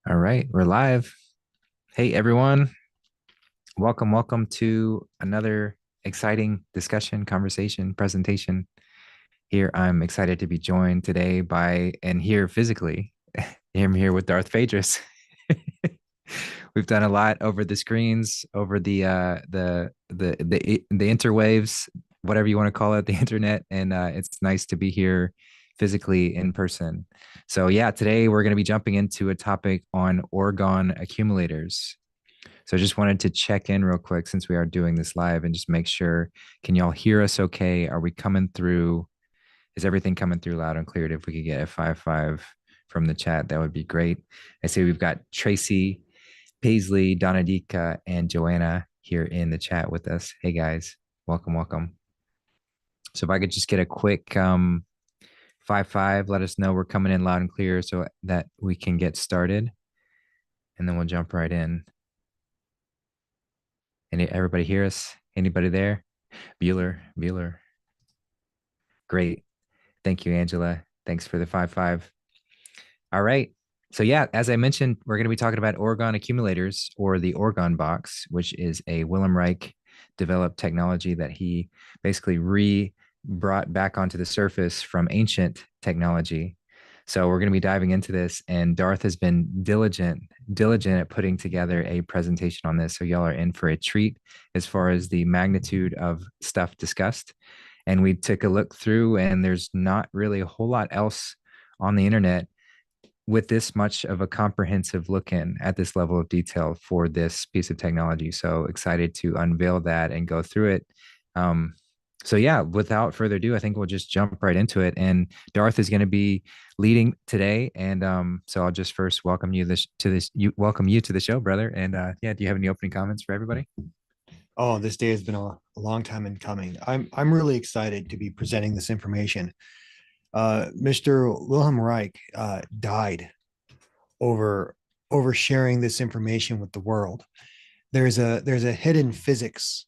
All right, we're live. Hey, everyone. Welcome to another exciting discussion, conversation, presentation. Here, I'm excited to be joined today by, and here physically, I'm here with Darth Phaedrus. We've done a lot over the screens, over the interwaves, whatever you want to call it, the internet, and it's nice to be here physically in person. So yeah, today we're going to be jumping into a topic on orgone accumulators. So I just wanted to check in real quick since we are doing this live and just make sure, can y'all hear us okay? Are we coming through? Is everything coming through loud and clear? If we could get a 5-5 from the chat, that would be great. I see we've got Tracy, Paisley, Donadika, and Joanna here in the chat with us. Hey guys, welcome. So if I could just get a quick 5-5, let us know we're coming in loud and clear so that we can get started. And then we'll jump right in. Everybody hear us? Anybody there? Bueller. Great. Thank you, Angela. Thanks for the 5-5. All right. So yeah, as I mentioned, we're going to be talking about Orgone accumulators, or the Orgone box, which is a Wilhelm Reich developed technology that he basically brought back onto the surface from ancient technology. So we're going to be diving into this, and Darth has been diligent at putting together a presentation on this. So y'all are in for a treat as far as the magnitude of stuff discussed. And we took a look through, and there's not really a whole lot else on the internet with this much of a comprehensive look in at this level of detail for this piece of technology. So excited to unveil that and go through it. So yeah, without further ado, I think we'll just jump right into it. And Darth is going to be leading today, and so I'll just first welcome you welcome you to the show, brother. And yeah, do you have any opening comments for everybody? Oh, this day has been a long time in coming. I'm really excited to be presenting this information. Mr. Wilhelm Reich died over sharing this information with the world. There's a hidden physics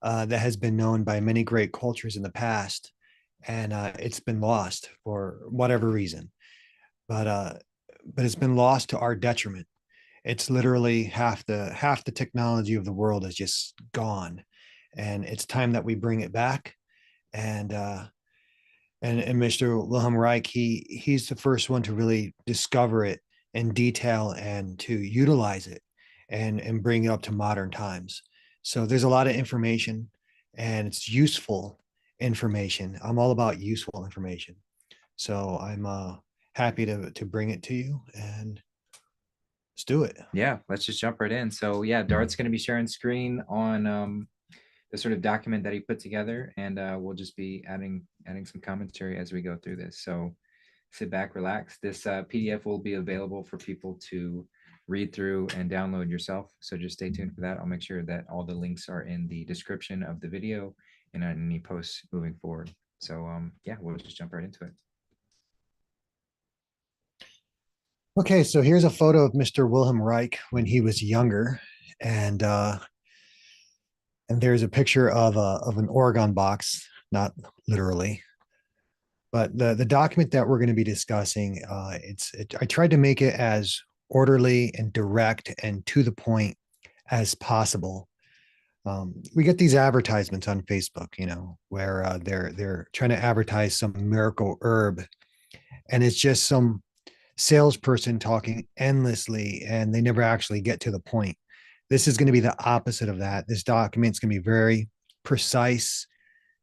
that has been known by many great cultures in the past, and it's been lost for whatever reason. But it's been lost to our detriment. It's literally half the technology of the world is just gone, and it's time that we bring it back. And Mr. Wilhelm Reich, he's the first one to really discover it in detail and to utilize it and bring it up to modern times. So there's a lot of information, and it's useful information. I'm all about useful information. So I'm happy to bring it to you, and let's do it. Yeah, let's just jump right in. So yeah, Dart's going to be sharing screen on the sort of document that he put together, and we'll just be adding some commentary as we go through this. So sit back, relax. This PDF will be available for people to read through and download yourself. So just stay tuned for that. I'll make sure that all the links are in the description of the video and on any posts moving forward. So yeah, we'll just jump right into it. Okay, so here's a photo of Mr. Wilhelm Reich when he was younger, and there's a picture of an Orgone box, not literally, but the document that we're going to be discussing. I tried to make it as orderly and direct and to the point as possible. We get these advertisements on Facebook, where they're trying to advertise some miracle herb, and it's just some salesperson talking endlessly, and they never actually get to the point. This is going to be the opposite of that. This document is going to be very precise,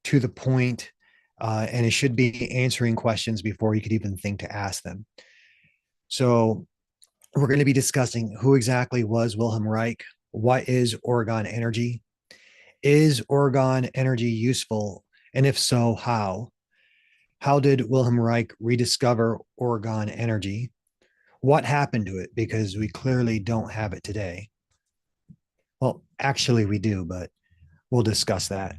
to the point, and it should be answering questions before you could even think to ask them. So we're going to be discussing who exactly was Wilhelm Reich, what is Orgone Energy, is Orgone Energy useful, and if so, how? How did Wilhelm Reich rediscover Orgone Energy? What happened to it? Because we clearly don't have it today. Well, actually, we do, but we'll discuss that.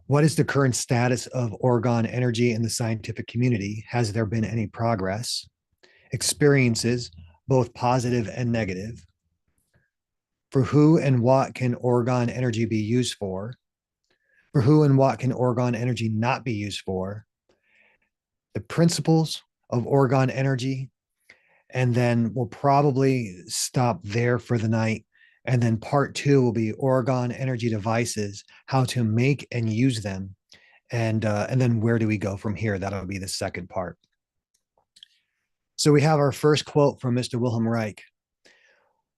What is the current status of Orgone Energy in the scientific community? Has there been any progress? Experiences, both positive and negative. For who and what can Orgone Energy be used for? For who and what can Orgone Energy not be used for? The principles of Orgone Energy, And then we'll probably stop there for the night. And then part two will be Orgone Energy devices, how to make and use them. And then where do we go from here? That'll be the second part. So we have our first quote from Mr. Wilhelm Reich.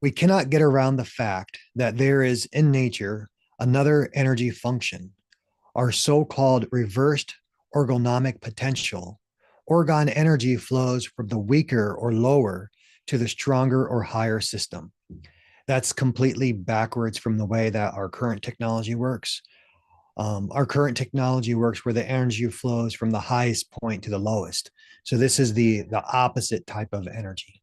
We cannot get around the fact that there is in nature another energy function, our so-called reversed orgonomic potential. Orgone energy flows from the weaker or lower to the stronger or higher system. That's completely backwards from the way that our current technology works. Our current technology works where the energy flows from the highest point to the lowest. So this is the opposite type of energy.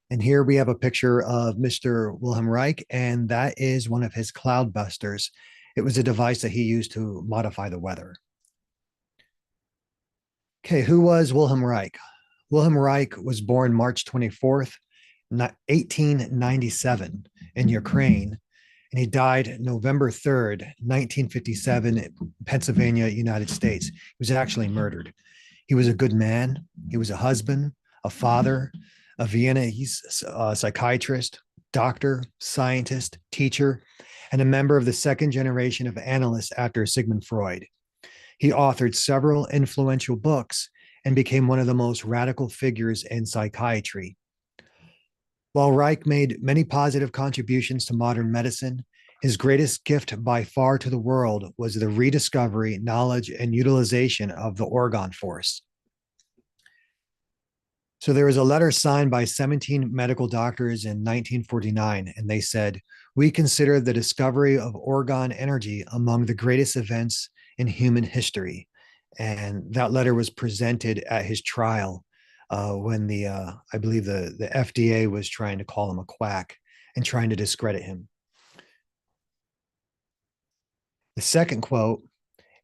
And here we have a picture of Mr. Wilhelm Reich, and that is one of his cloud busters. It was a device that he used to modify the weather. Okay, who was Wilhelm Reich? Wilhelm Reich was born March 24th, 1897 in Ukraine, and he died November 3rd, 1957 in Pennsylvania, United States. He was actually murdered. He was a good man. He was a husband, a father, a Viennese psychiatrist, doctor, scientist, teacher, and a member of the second generation of analysts after Sigmund Freud. He authored several influential books and became one of the most radical figures in psychiatry. While Reich made many positive contributions to modern medicine, his greatest gift by far to the world was the rediscovery, knowledge, and utilization of the Orgone force. So there was a letter signed by 17 medical doctors in 1949, and they said, "We consider the discovery of Orgone energy among the greatest events in human history." And that letter was presented at his trial when I believe the FDA was trying to call him a quack and trying to discredit him. The second quote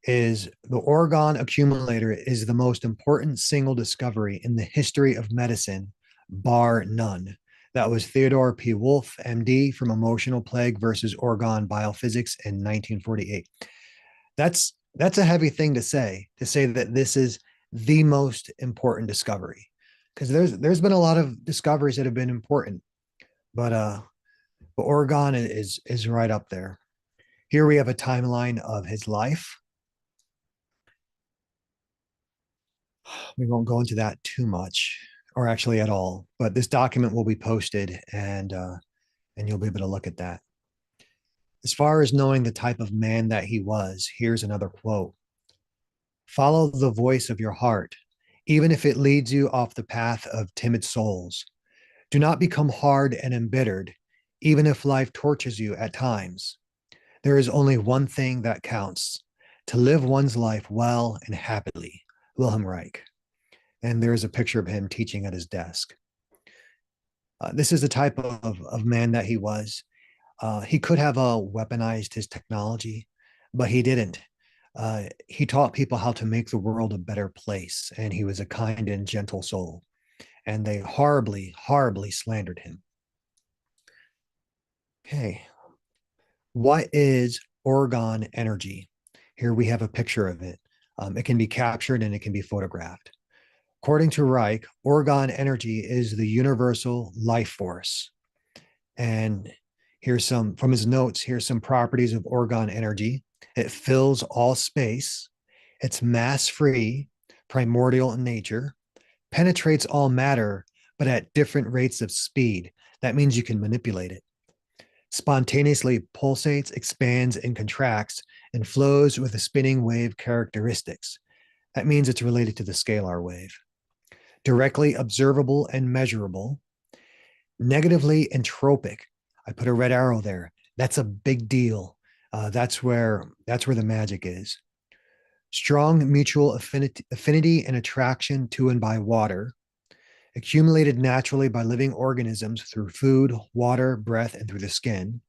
is, "The Orgone Accumulator is the most important single discovery in the history of medicine, bar none." That was Theodore P. Wolfe, MD, from Emotional Plague versus Orgone Biophysics in 1948. That's a heavy thing to say that this is the most important discovery, because there's been a lot of discoveries that have been important, but Orgone is right up there. Here we have a timeline of his life. We won't go into that too much, or actually at all, but this document will be posted, and you'll be able to look at that. As far as knowing the type of man that he was, here's another quote. "Follow the voice of your heart, even if it leads you off the path of timid souls. Do not become hard and embittered, even if life tortures you at times. There is only one thing that counts: to live one's life well and happily." Wilhelm Reich. And there's a picture of him teaching at his desk. This is the type of man that he was. He could have weaponized his technology, but he didn't. He taught people how to make the world a better place, and he was a kind and gentle soul. And they horribly, horribly slandered him. Okay. What is Orgone energy? Here we have a picture of it. It can be captured and it can be photographed. According to Reich, Orgone energy is the universal life force. And here's some, from his notes, here's some properties of Orgone energy. It fills all space. It's mass-free, primordial in nature, penetrates all matter, but at different rates of speed. That means you can manipulate it. Spontaneously pulsates, expands, and contracts, and flows with a spinning wave characteristics. That means it's related to the scalar wave. Directly observable and measurable. Negatively entropic. I put a red arrow there. That's a big deal. That's where the magic is. Strong mutual affinity and attraction to and by water. Accumulated naturally by living organisms through food, water, breath, and through the skin.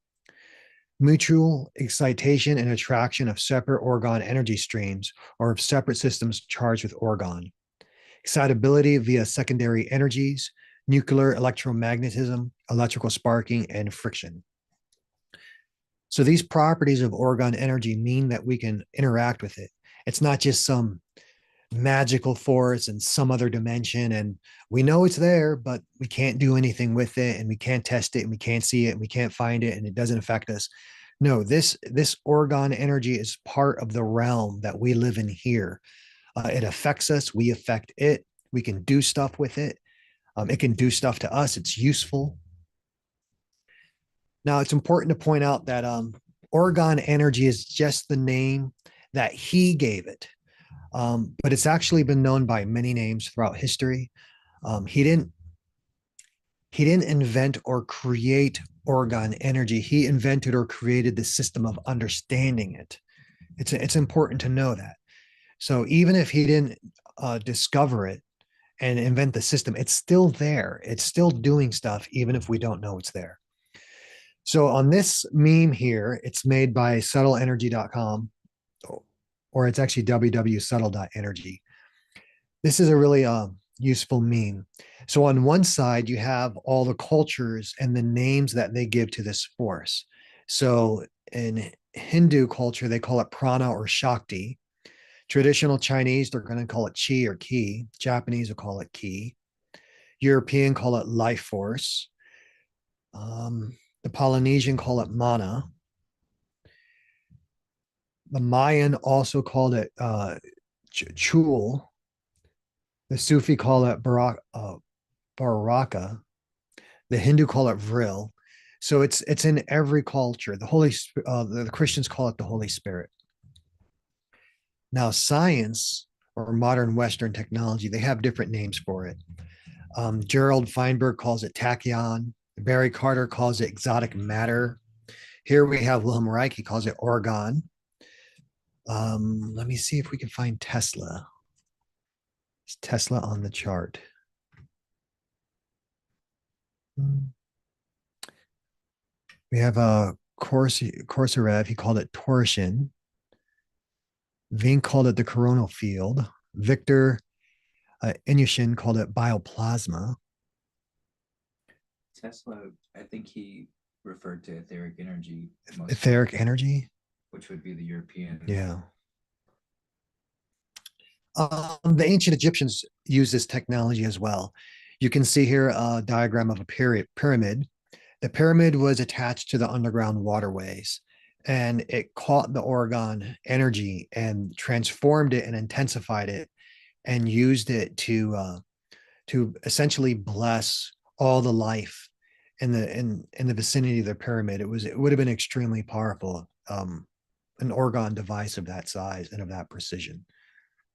Mutual excitation and attraction of separate Orgone energy streams or of separate systems charged with Orgone. Excitability via secondary energies, nuclear electromagnetism, electrical sparking, and friction. So these properties of Orgone energy mean that we can interact with it. It's not just some magical force in some other dimension, and we know it's there, but we can't do anything with it, and we can't test it, and we can't see it, and we can't find it, and it doesn't affect us. No, this Orgone energy is part of the realm that we live in here. It affects us, we affect it, we can do stuff with it. It can do stuff to us, it's useful. Now, it's important to point out that Orgone energy is just the name that he gave it. But it's actually been known by many names throughout history. He didn't invent or create Orgone energy. He invented or created the system of understanding it. It's important to know that. So even if he didn't discover it and invent the system, it's still there. It's still doing stuff, even if we don't know it's there. So on this meme here, it's made by subtleenergy.com, or it's actually www.subtle.energy. This is a really useful meme. So on one side, you have all the cultures and the names that they give to this force. So in Hindu culture, they call it prana or shakti. Traditional Chinese, they're going to call it chi or ki. Japanese will call it ki. European call it life force. The Polynesian call it mana. The Mayan also called it chul. The Sufi call it baraka. The Hindu call it vril. So it's in every culture. The Christians call it the Holy Spirit. Now, science or modern Western technology, they have different names for it. Gerald Feinberg calls it tachyon. Barry Carter calls it exotic matter. Here we have Wilhelm Reich. He calls it orgone. Let me see if we can find Tesla. Is Tesla on the chart? We have a Korsarev. He called it torsion. Vink called it the coronal field. Victor Inyushin called it bioplasma. Tesla, I think he referred to etheric energy. Etheric energy? Which would be the European. Yeah. The ancient Egyptians used this technology as well. You can see here a diagram of a pyramid. The pyramid was attached to the underground waterways, and it caught the Orgone energy and transformed it and intensified it and used it to essentially bless all the life in the vicinity of the pyramid. It would have been extremely powerful, an Orgone device of that size and of that precision.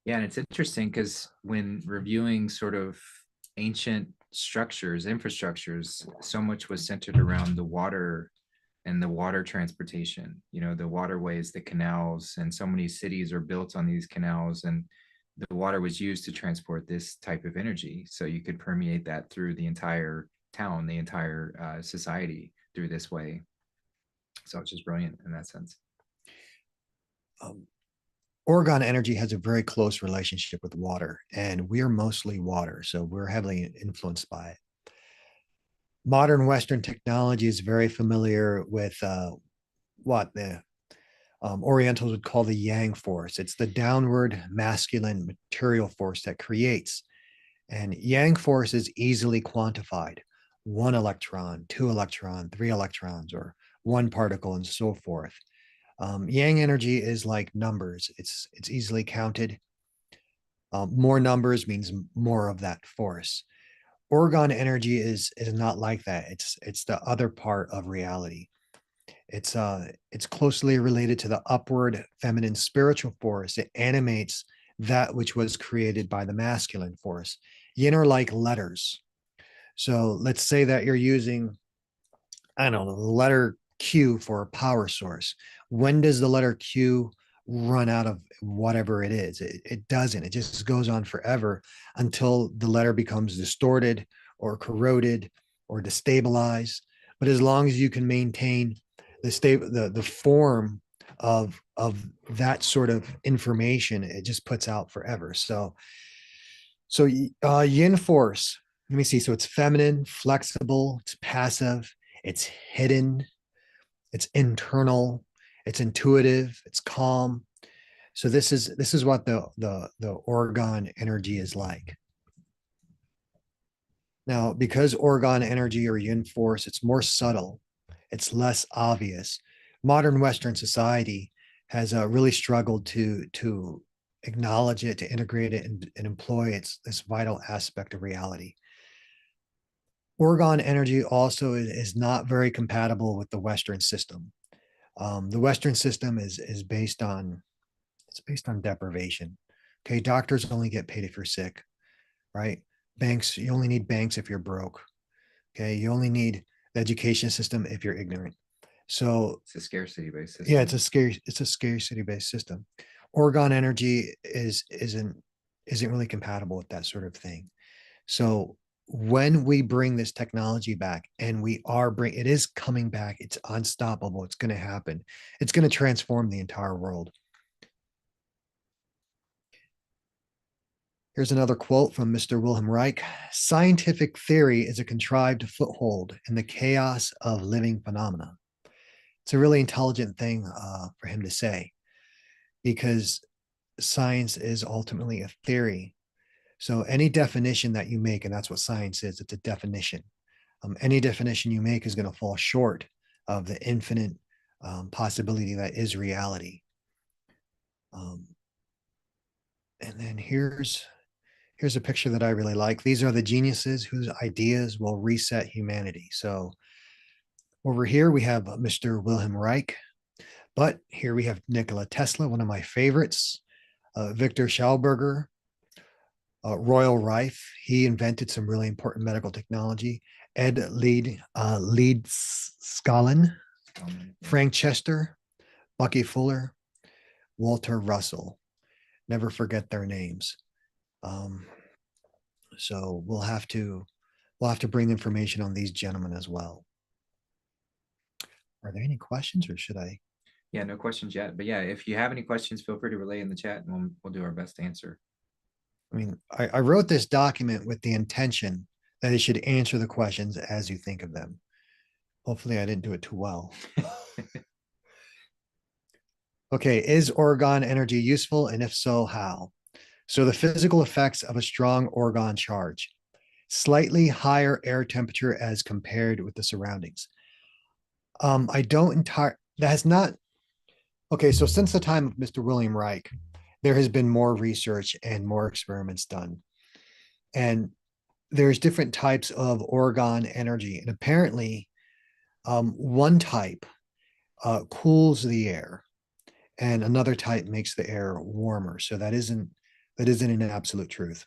Yeah, and it's interesting because when reviewing sort of ancient structures, infrastructures, so much was centered around the water and the water transportation, the waterways, the canals, and so many cities are built on these canals, and the water was used to transport this type of energy. So you could permeate that through the entire town, the entire society through this way. So it's just brilliant in that sense. Orgone energy has a very close relationship with water, and we're mostly water, so we're heavily influenced by it. Modern Western technology is very familiar with what the Orientals would call the yang force. It's the downward masculine material force that creates. And yang force is easily quantified. 1 electron, 2 electron, 3 electrons, or 1 particle, and so forth. Yang energy is like numbers. It's easily counted. More numbers means more of that force. Orgone energy is not like that. It's the other part of reality. It's closely related to the upward feminine spiritual force. It animates that which was created by the masculine force. Yin are like letters. So let's say that you're using, I don't know, the letter Q for a power source. When does the letter Q run out of whatever it is? It doesn't. It just goes on forever until the letter becomes distorted or corroded or destabilized. But as long as you can maintain the form of that sort of information, it just puts out forever. So yin force, let me see. So it's feminine, flexible, it's passive, it's hidden, it's internal, it's intuitive, it's calm. So this is what the Orgone energy is like. Now, because Orgone energy or yin force, it's more subtle, it's less obvious. Modern Western society has really struggled to acknowledge it, to integrate it, and employ this vital aspect of reality. Orgone energy also is not very compatible with the Western system. The Western system is based on deprivation. Okay, doctors only get paid if you're sick, right? Banks, you only need banks if you're broke. Okay, you only need the education system if you're ignorant. So It's a scarcity based system. yeah, it's a scarcity based system. Orgone energy isn't really compatible with that sort of thing. So when we bring this technology back, and it is coming back, it's unstoppable, it's going to happen, it's going to transform the entire world. Here's another quote from Mr. Wilhelm Reich. Scientific theory is a contrived foothold in the chaos of living phenomena. It's a really intelligent thing for him to say, because science is ultimately a theory. So any definition that you make, and that's what science is, it's a definition. Any definition you make is going to fall short of the infinite possibility that is reality. And then here's a picture that I really like. These are the geniuses whose ideas will reset humanity. So over here we have Mr. Wilhelm Reich, but here we have Nikola Tesla, one of my favorites, Victor Schauberger, Royal Reich. He invented some really important medical technology. Ed Leedskalnin, Frank Chester, Bucky Fuller, Walter Russell. Never forget their names. So we'll have to bring information on these gentlemen as well. Are there any questions, or should I? Yeah, no questions yet. But yeah, if you have any questions, feel free to relay in the chat, and we'll do our best to answer. I mean, I wrote this document with the intention that it should answer the questions as you think of them. Hopefully, I didn't do it too well. Okay, is Orgone energy useful? And if so, how? So the physical effects of a strong Orgone charge. Slightly higher air temperature as compared with the surroundings. I don't entire that has not. Okay, so since the time of Mr. Wilhelm Reich, there has been more research and more experiments done. And there's different types of Orgone energy. And apparently, one type cools the air, and another type makes the air warmer. So that isn't an absolute truth.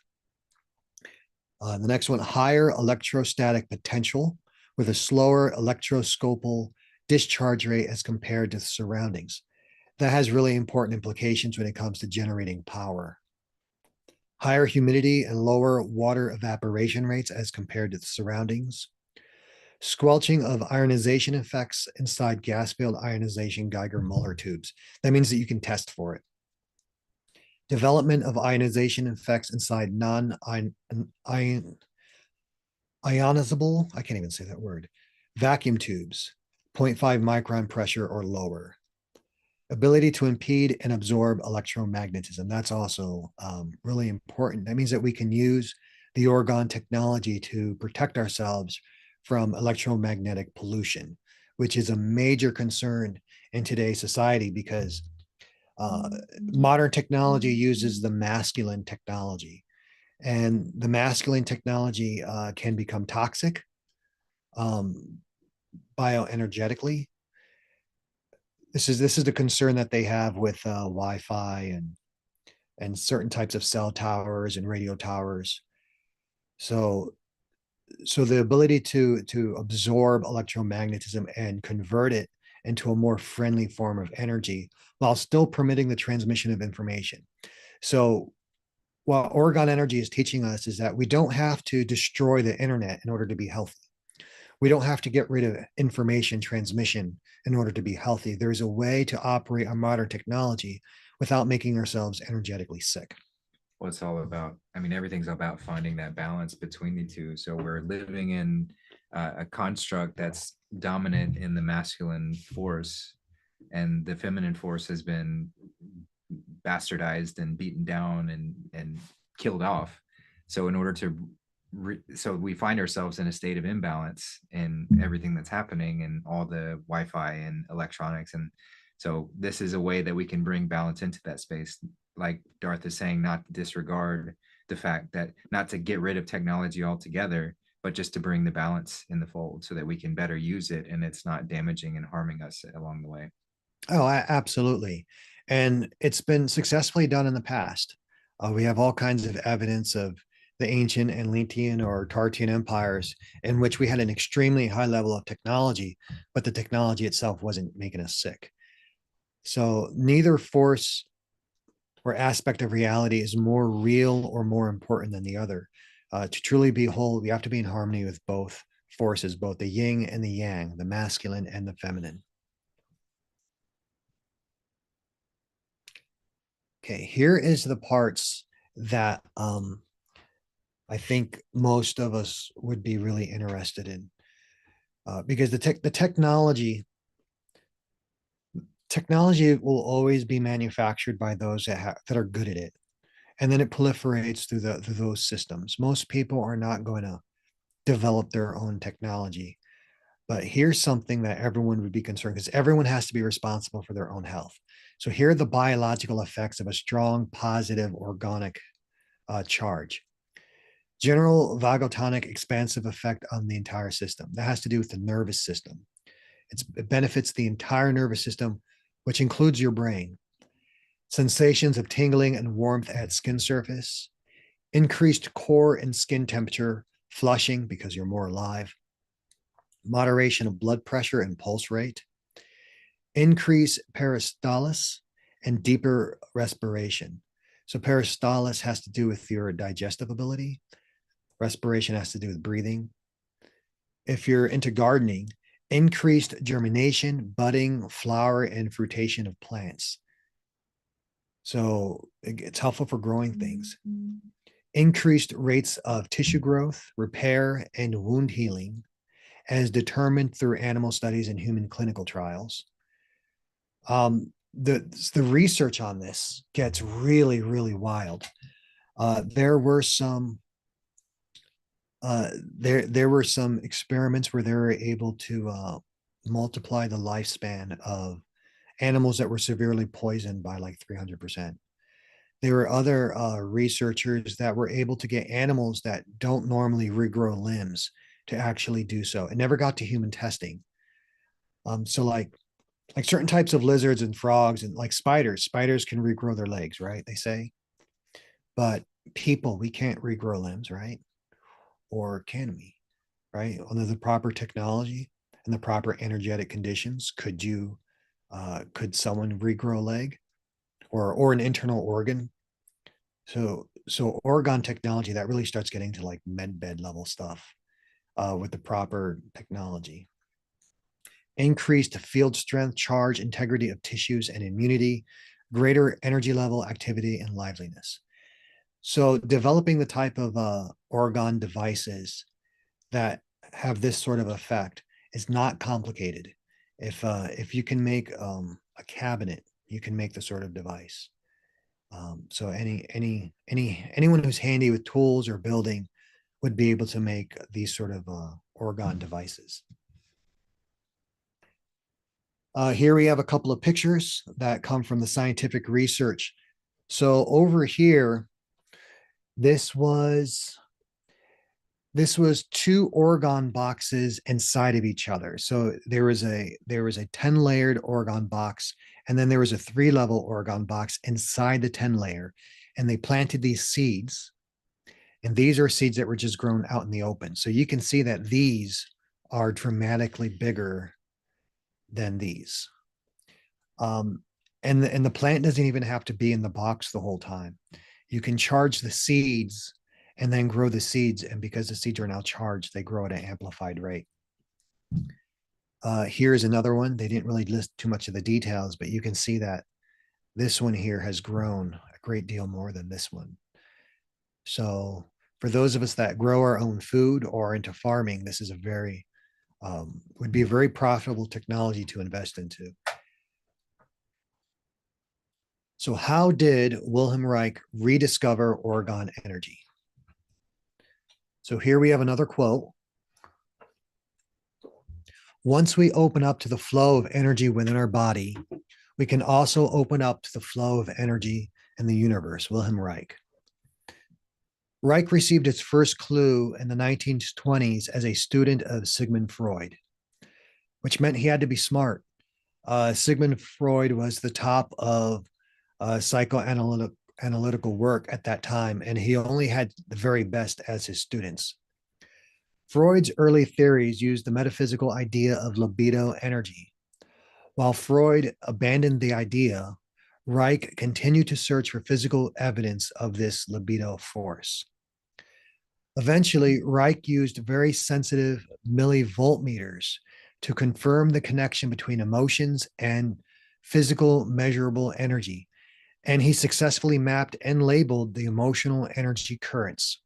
The next one, higher electrostatic potential with a slower electroscopal discharge rate as compared to surroundings. That has really important implications when it comes to generating power. Higher humidity and lower water evaporation rates as compared to the surroundings. Squelching of ionization effects inside gas field ionization Geiger-Muller tubes. That means that you can test for it. Development of ionization effects inside ionizable, I can't even say that word, vacuum tubes, 0.5 micron pressure or lower. Ability to impede and absorb electromagnetism. That's also really important. That means that we can use the Orgone technology to protect ourselves from electromagnetic pollution, which is a major concern in today's society, because modern technology uses the masculine technology, and the masculine technology can become toxic bioenergetically. This is the concern that they have with Wi-Fi and certain types of cell towers and radio towers. So the ability to absorb electromagnetism and convert it into a more friendly form of energy while still permitting the transmission of information. So what Orgone Energy is teaching us is that we don't have to destroy the internet in order to be healthy. We don't have to get rid of information transmission in order to be healthy. There's a way to operate our modern technology without making ourselves energetically sick. What it's all about. I mean, everything's about finding that balance between the two. So we're living in a construct that's dominant in the masculine force, and the feminine force has been bastardized and beaten down and killed off. So in order to so we find ourselves in a state of imbalance in everything that's happening and all the Wi-Fi and electronics. And so this is a way that we can bring balance into that space. Like Darth is saying, not to disregard the fact that not to get rid of technology altogether, but just to bring the balance in the fold so that we can better use it and it's not damaging and harming us along the way. Oh, absolutely. And it's been successfully done in the past. We have all kinds of evidence of the ancient Atlantean or Tartarian empires in which we had an extremely high level of technology, but the technology itself wasn't making us sick. So neither force or aspect of reality is more real or more important than the other. To truly be whole, we have to be in harmony with both forces, both the yin and the yang, the masculine and the feminine. Okay, here is the parts that I think most of us would be really interested in, because the technology will always be manufactured by those that are good at it, and then it proliferates through those systems. Most people are not going to develop their own technology, but here's something that everyone would be concerned, because everyone has to be responsible for their own health. So here are the biological effects of a strong, positive, organic charge. General vagotonic expansive effect on the entire system. That has to do with the nervous system. It benefits the entire nervous system, which includes your brain. Sensations of tingling and warmth at skin surface, increased core and skin temperature, flushing because you're more alive, moderation of blood pressure and pulse rate, increase peristalsis, and deeper respiration. So peristalsis has to do with your digestive ability. Respiration has to do with breathing. If you're into gardening, increased germination, budding, flower, and fruitation of plants. So it's helpful for growing things. Increased rates of tissue growth, repair, and wound healing, as determined through animal studies and human clinical trials. The research on this gets really, really wild. There were some experiments where they were able to multiply the lifespan of animals that were severely poisoned by like 300%. There were other researchers that were able to get animals that don't normally regrow limbs to actually do so. It never got to human testing. So like certain types of lizards and frogs and like spiders can regrow their legs, right? They say, but people, we can't regrow limbs, right? Or can we, right? Under the proper technology and the proper energetic conditions, could someone regrow a leg or an internal organ? So orgone technology, that really starts getting to like med bed level stuff with the proper technology. Increased field strength, charge, integrity of tissues and immunity, greater energy level, activity, and liveliness. So developing the type of orgone devices that have this sort of effect is not complicated. If you can make a cabinet, you can make the sort of device. So anyone who's handy with tools or building would be able to make these sort of orgone devices. Here we have a couple of pictures that come from the scientific research. So over here, this was two orgone boxes inside of each other. So there was a 10 layered orgone box, and then there was a 3-level orgone box inside the 10 layer, and they planted these seeds. And these are seeds that were just grown out in the open. So you can see that these are dramatically bigger than these. And the plant doesn't even have to be in the box the whole time. You can charge the seeds and then grow the seeds. And because the seeds are now charged, they grow at an amplified rate. Here's another one. They didn't really list too much of the details, but you can see that this one here has grown a great deal more than this one. So for those of us that grow our own food or into farming, this is would be a very profitable technology to invest into. So how did Wilhelm Reich rediscover Orgone energy? So here we have another quote. Once we open up to the flow of energy within our body, we can also open up to the flow of energy in the universe. Wilhelm Reich. Reich received its first clue in the 1920s as a student of Sigmund Freud, which meant he had to be smart. Sigmund Freud was the top of psychoanalytical work at that time, and he only had the very best as his students. Freud's early theories used the metaphysical idea of libido energy. While Freud abandoned the idea, Reich continued to search for physical evidence of this libido force. Eventually, Reich used very sensitive millivoltmeters to confirm the connection between emotions and physical measurable energy, and he successfully mapped and labeled the emotional energy currents.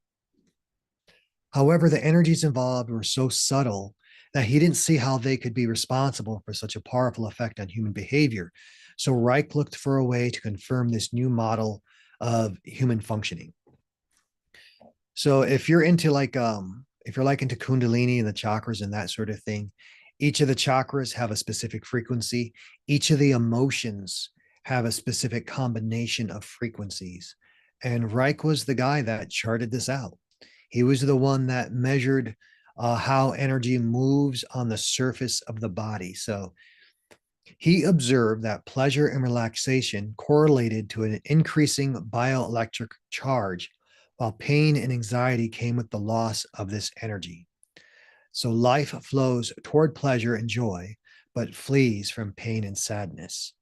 However, the energies involved were so subtle that he didn't see how they could be responsible for such a powerful effect on human behavior. So Reich looked for a way to confirm this new model of human functioning. So if you're into if you're like into Kundalini and the chakras and that sort of thing, each of the chakras have a specific frequency. Each of the emotions have a specific combination of frequencies. And Reich was the guy that charted this out. He was the one that measured how energy moves on the surface of the body. So he observed that pleasure and relaxation correlated to an increasing bioelectric charge, while pain and anxiety came with the loss of this energy. So life flows toward pleasure and joy, but flees from pain and sadness.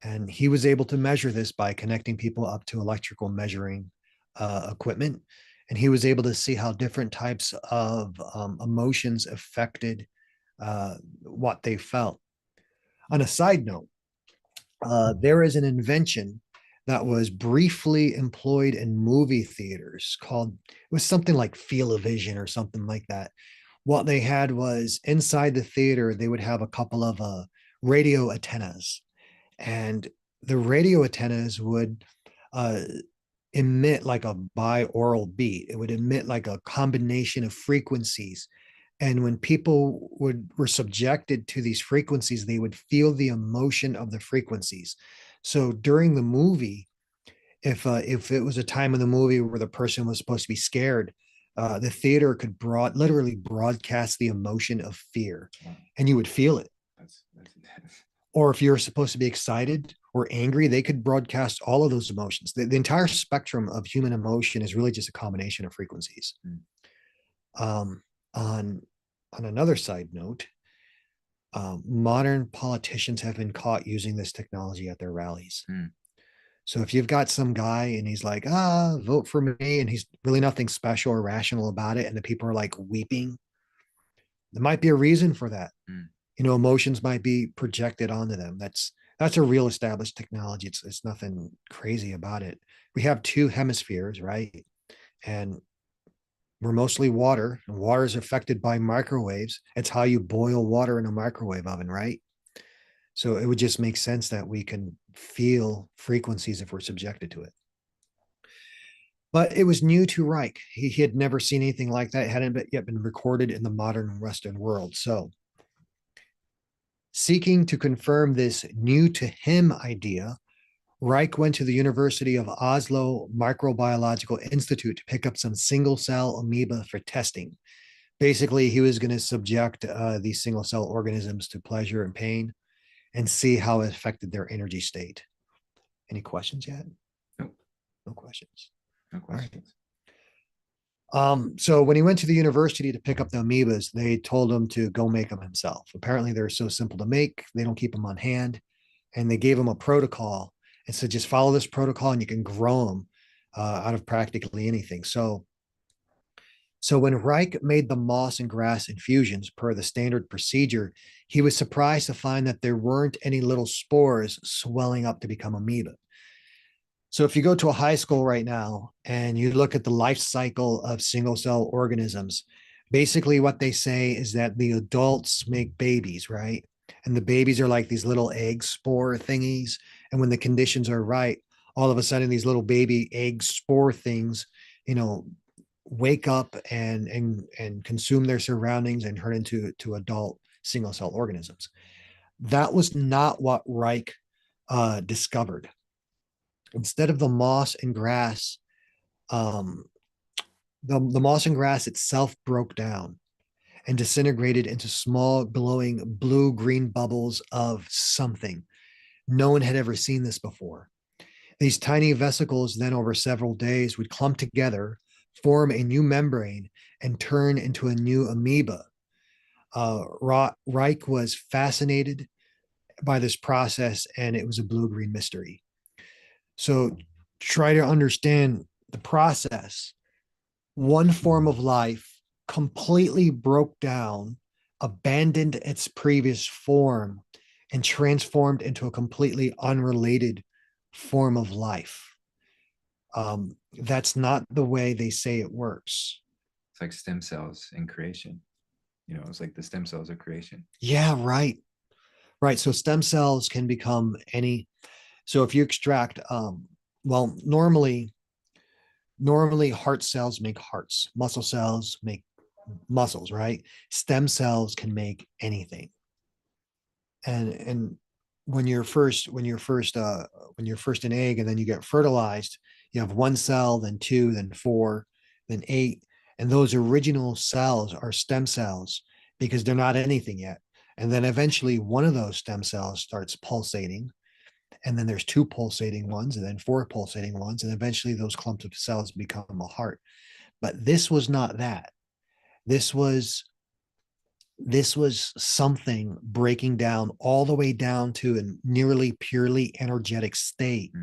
And he was able to measure this by connecting people up to electrical measuring equipment. And he was able to see how different types of emotions affected what they felt. On a side note, there is an invention that was briefly employed in movie theaters called, it was something like feel-o-vision or something like that. What they had was inside the theater, they would have a couple of radio antennas, and the radio antennas would emit like a binaural beat. It would emit like a combination of frequencies. And when people were subjected to these frequencies, they would feel the emotion of the frequencies. So during the movie, if it was a time in the movie where the person was supposed to be scared, the theater could literally broadcast the emotion of fear, and you would feel it. That's or if you're supposed to be excited or angry, they could broadcast all of those emotions. The entire spectrum of human emotion is really just a combination of frequencies. On another side note, modern politicians have been caught using this technology at their rallies. So if you've got some guy and he's like, vote for me, and he's really nothing special or rational about it, and the people are like weeping, there might be a reason for that. Emotions might be projected onto them. That's a real established technology. It's nothing crazy about it. We have two hemispheres, right? And we're mostly water, and water is affected by microwaves. It's how you boil water in a microwave oven, right? So it would just make sense that we can feel frequencies if we're subjected to it. But it was new to Reich. He had never seen anything like that. It hadn't yet been recorded in the modern Western world. So seeking to confirm this new to him idea, Reich went to the University of Oslo Microbiological Institute to pick up some single cell amoeba for testing. Basically, he was going to subject these single cell organisms to pleasure and pain and see how it affected their energy state. Any questions yet? No. No questions. No questions. So when he went to the university to pick up the amoebas, they told him to go make them himself. Apparently, they're so simple to make, they don't keep them on hand. And they gave him a protocol and said, just follow this protocol and you can grow them out of practically anything. So when Reich made the moss and grass infusions per the standard procedure, he was surprised to find that there weren't any little spores swelling up to become amoeba. So if you go to a high school right now and you look at the life cycle of single cell organisms, basically what they say is that the adults make babies, right? And the babies are like these little egg spore thingies, And when the conditions are right, all of a sudden these little baby egg spore things, you know, wake up and consume their surroundings and turn into adult single cell organisms. That was not what Reich discovered. Instead of the moss and grass, um, the moss and grass itself broke down and disintegrated into small glowing blue green bubbles of something. No one had ever seen this before. These tiny vesicles then over several days would clump together, form a new membrane, and turn into a new amoeba. Reich was fascinated by this process, and it was a blue-green mystery. So try to understand the process. One form of life completely broke down, abandoned its previous form, and transformed into a completely unrelated form of life. That's not the way they say it works. It's like stem cells in creation. It's like the stem cells of creation. Yeah, right. Right. So stem cells can become any. So if you extract, well, normally heart cells make hearts, muscle cells make muscles, right? Stem cells can make anything. And when you're first an egg and then you get fertilized, you have one cell, then two, then four, then eight, and those original cells are stem cells because they're not anything yet. And then eventually one of those stem cells starts pulsating, and then there's two pulsating ones, and then four pulsating ones, and eventually those clumps of cells become a heart. But this was not that. This was something breaking down all the way down to a nearly purely energetic state,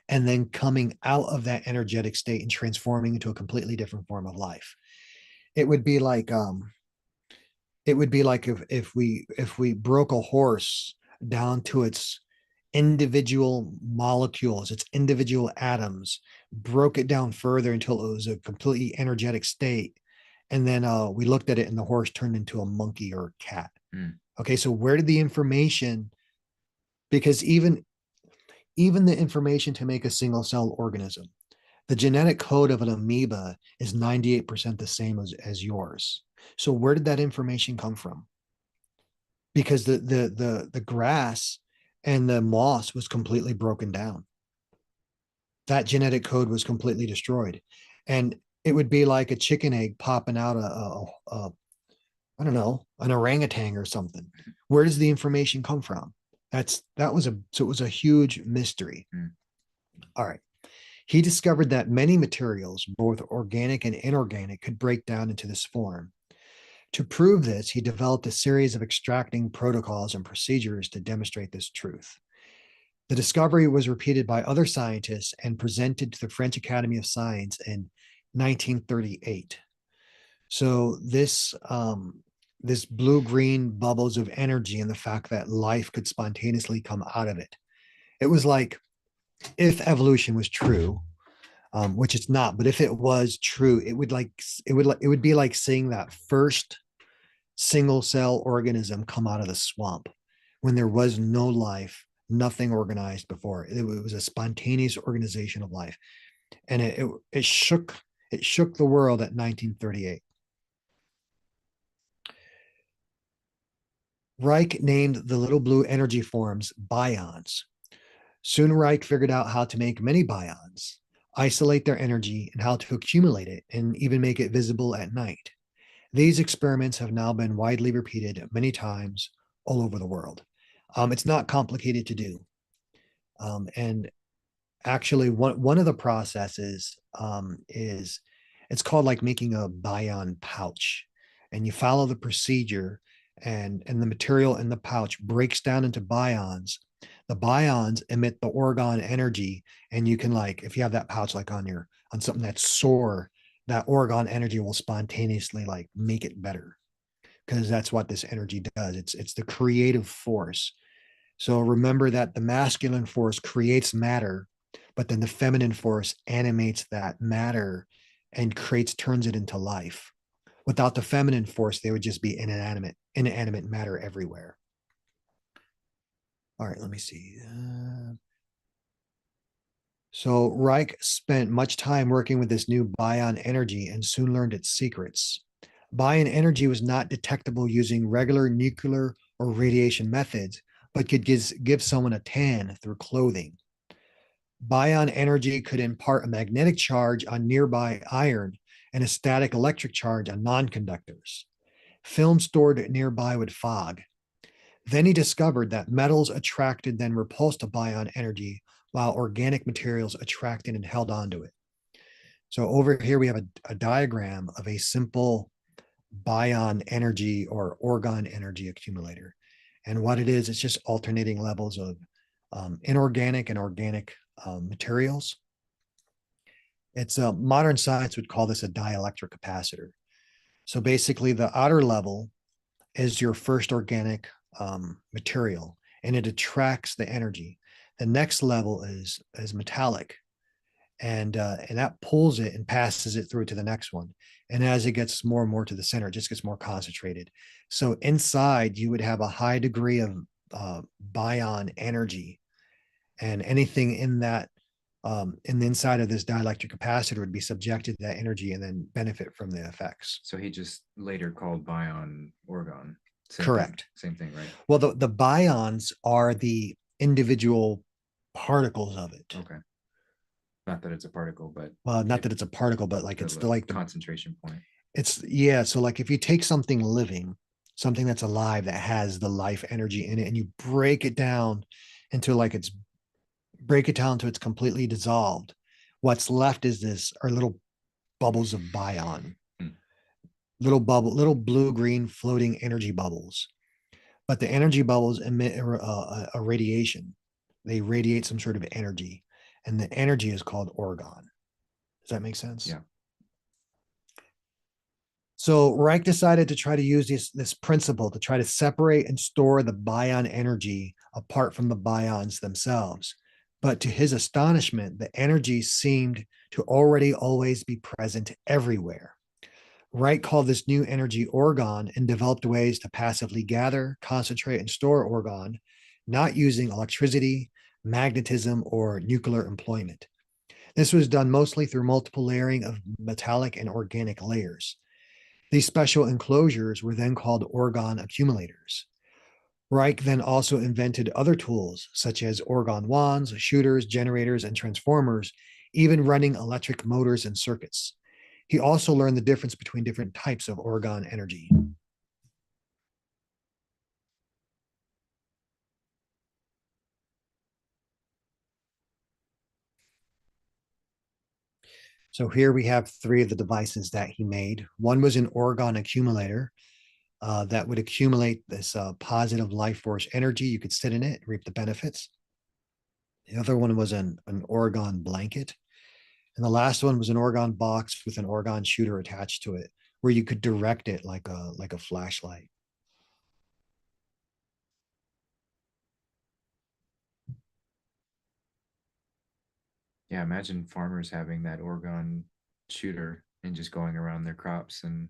and then coming out of that energetic state and transforming into a completely different form of life. It would be like if we broke a horse down to its individual molecules, its individual atoms, broke it down further until it was a completely energetic state. And then we looked at it and the horse turned into a monkey or a cat. Okay, so where did the information, because even the information to make a single cell organism, the genetic code of an amoeba is 98% the same as yours. So where did that information come from? Because the grass and the moss was completely broken down. That genetic code was completely destroyed. And it would be like a chicken egg popping out I don't know, an orangutan or something. Where does the information come from? It was a huge mystery. All right. He discovered that many materials, both organic and inorganic, could break down into this form. To prove this, he developed a series of extracting protocols and procedures to demonstrate this truth. The discovery was repeated by other scientists and presented to the French Academy of Science in 1938. So this blue-green bubbles of energy and the fact that life could spontaneously come out of it. It was like if evolution was true, which it's not, but if it was true, it would be like seeing that first single cell organism come out of the swamp when there was no life, nothing organized before. It was a spontaneous organization of life, and it shook the world at 1938. Reich named the little blue energy forms bions. Soon Reich figured out how to make many bions, isolate their energy, and how to accumulate it, and even make it visible at night. These experiments have now been widely repeated many times all over the world. It's not complicated to do. And actually, one of the processes is it's called like making a bion pouch. And you follow the procedure, and the material in the pouch breaks down into bions. The bions emit the orgone energy, and you can, like, if you have that pouch like on something that's sore, that orgone energy will spontaneously like make it better, because that's what this energy does. It's the creative force. So remember that the masculine force creates matter, but then the feminine force animates that matter and turns it into life. Without the feminine force, they would just be inanimate matter everywhere. All right, let me see. So Reich spent much time working with this new Bion Energy and soon learned its secrets. Bion Energy was not detectable using regular nuclear or radiation methods, but could give someone a tan through clothing. Bion Energy could impart a magnetic charge on nearby iron and a static electric charge on non-conductors. Film stored nearby would fog. Then he discovered that metals attracted then repulsed to Bion Energy, while organic materials attracted and held onto it. So over here we have a diagram of a simple Bion Energy or Orgone Energy accumulator. And what it is, it's just alternating levels of inorganic and organic materials. It's modern science would call this a dielectric capacitor. So basically, the outer level is your first organic material, and it attracts the energy. The next level is metallic, and that pulls it and passes it through to the next one. And as it gets more and more to the center, it just gets more concentrated. So inside, you would have a high degree of Bion energy, and anything in the inside of this dielectric capacitor would be subjected to that energy and then benefit from the effects. So he just later called Bion Orgone. Correct. Same thing, right? Well, the bions are the individual particles of it. Okay. Not that it's a particle, but Well, not that it's a particle, but like it's like the concentration point. It's yeah. So like if you take something living, something that's alive that has the life energy in it, and you break it down into like it's break it down to it's completely dissolved. What's left is this are little bubbles of bion, little blue green floating energy bubbles. But the energy bubbles emit a radiation. They radiate some sort of energy, and the energy is called orgone. Does that make sense? Yeah. So Reich decided to try to use this principle to try to separate and store the bion energy apart from the bions themselves. But to his astonishment, the energy seemed to already always be present everywhere. Reich called this new energy orgone and developed ways to passively gather, concentrate, and store orgone, not using electricity, magnetism, or nuclear employment. This was done mostly through multiple layering of metallic and organic layers. These special enclosures were then called Orgone Accumulators. Reich then also invented other tools such as orgone wands, shooters, generators, and transformers, even running electric motors and circuits. He also learned the difference between different types of orgone energy. So here we have three of the devices that he made. One was an orgone accumulator that would accumulate this positive life force energy. You could sit in it, reap the benefits. The other one was an orgone blanket. And the last one was an orgone box with an orgone shooter attached to it, where you could direct it like a flashlight. Yeah, imagine farmers having that Orgone shooter and just going around their crops and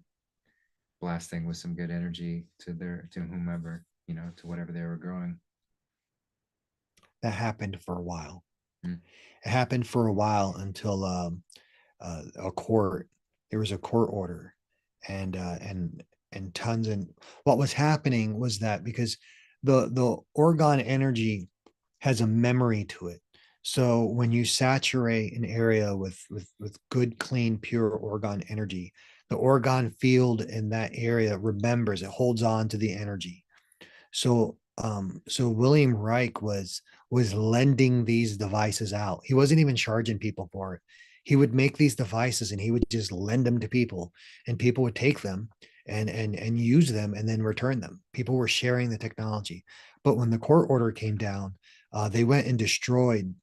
blasting with some good energy to whomever, to whatever they were growing. That happened for a while. Mm. It happened for a while until a court. There was a court order, and tons. And what was happening was that because the orgone energy has a memory to it. So when you saturate an area with good, clean, pure orgone energy, the orgone field in that area remembers, it holds on to the energy. So Wilhelm Reich was lending these devices out. He wasn't even charging people for it. He would make these devices and he would just lend them to people, and people would take them and use them and then return them. People were sharing the technology. But when the court order came down, they went and destroyed.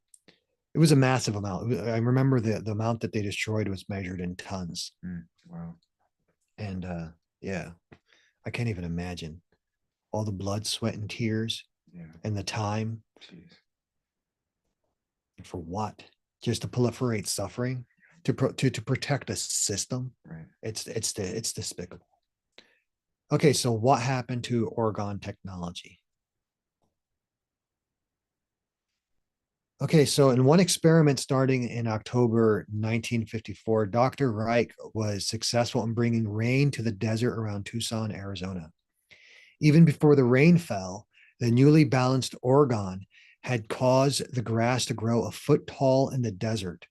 It was a massive amount. I remember the amount that they destroyed was measured in tons. Wow. And yeah, I can't even imagine all the blood, sweat, and tears, and the time. Jeez. For what? Just to proliferate suffering, to protect a system. Right. It's despicable. Okay, so what happened to orgone technology? Okay, so in one experiment starting in October 1954, Dr. Reich was successful in bringing rain to the desert around Tucson, Arizona. Even before the rain fell, the newly balanced Orgone had caused the grass to grow a foot tall in the desert.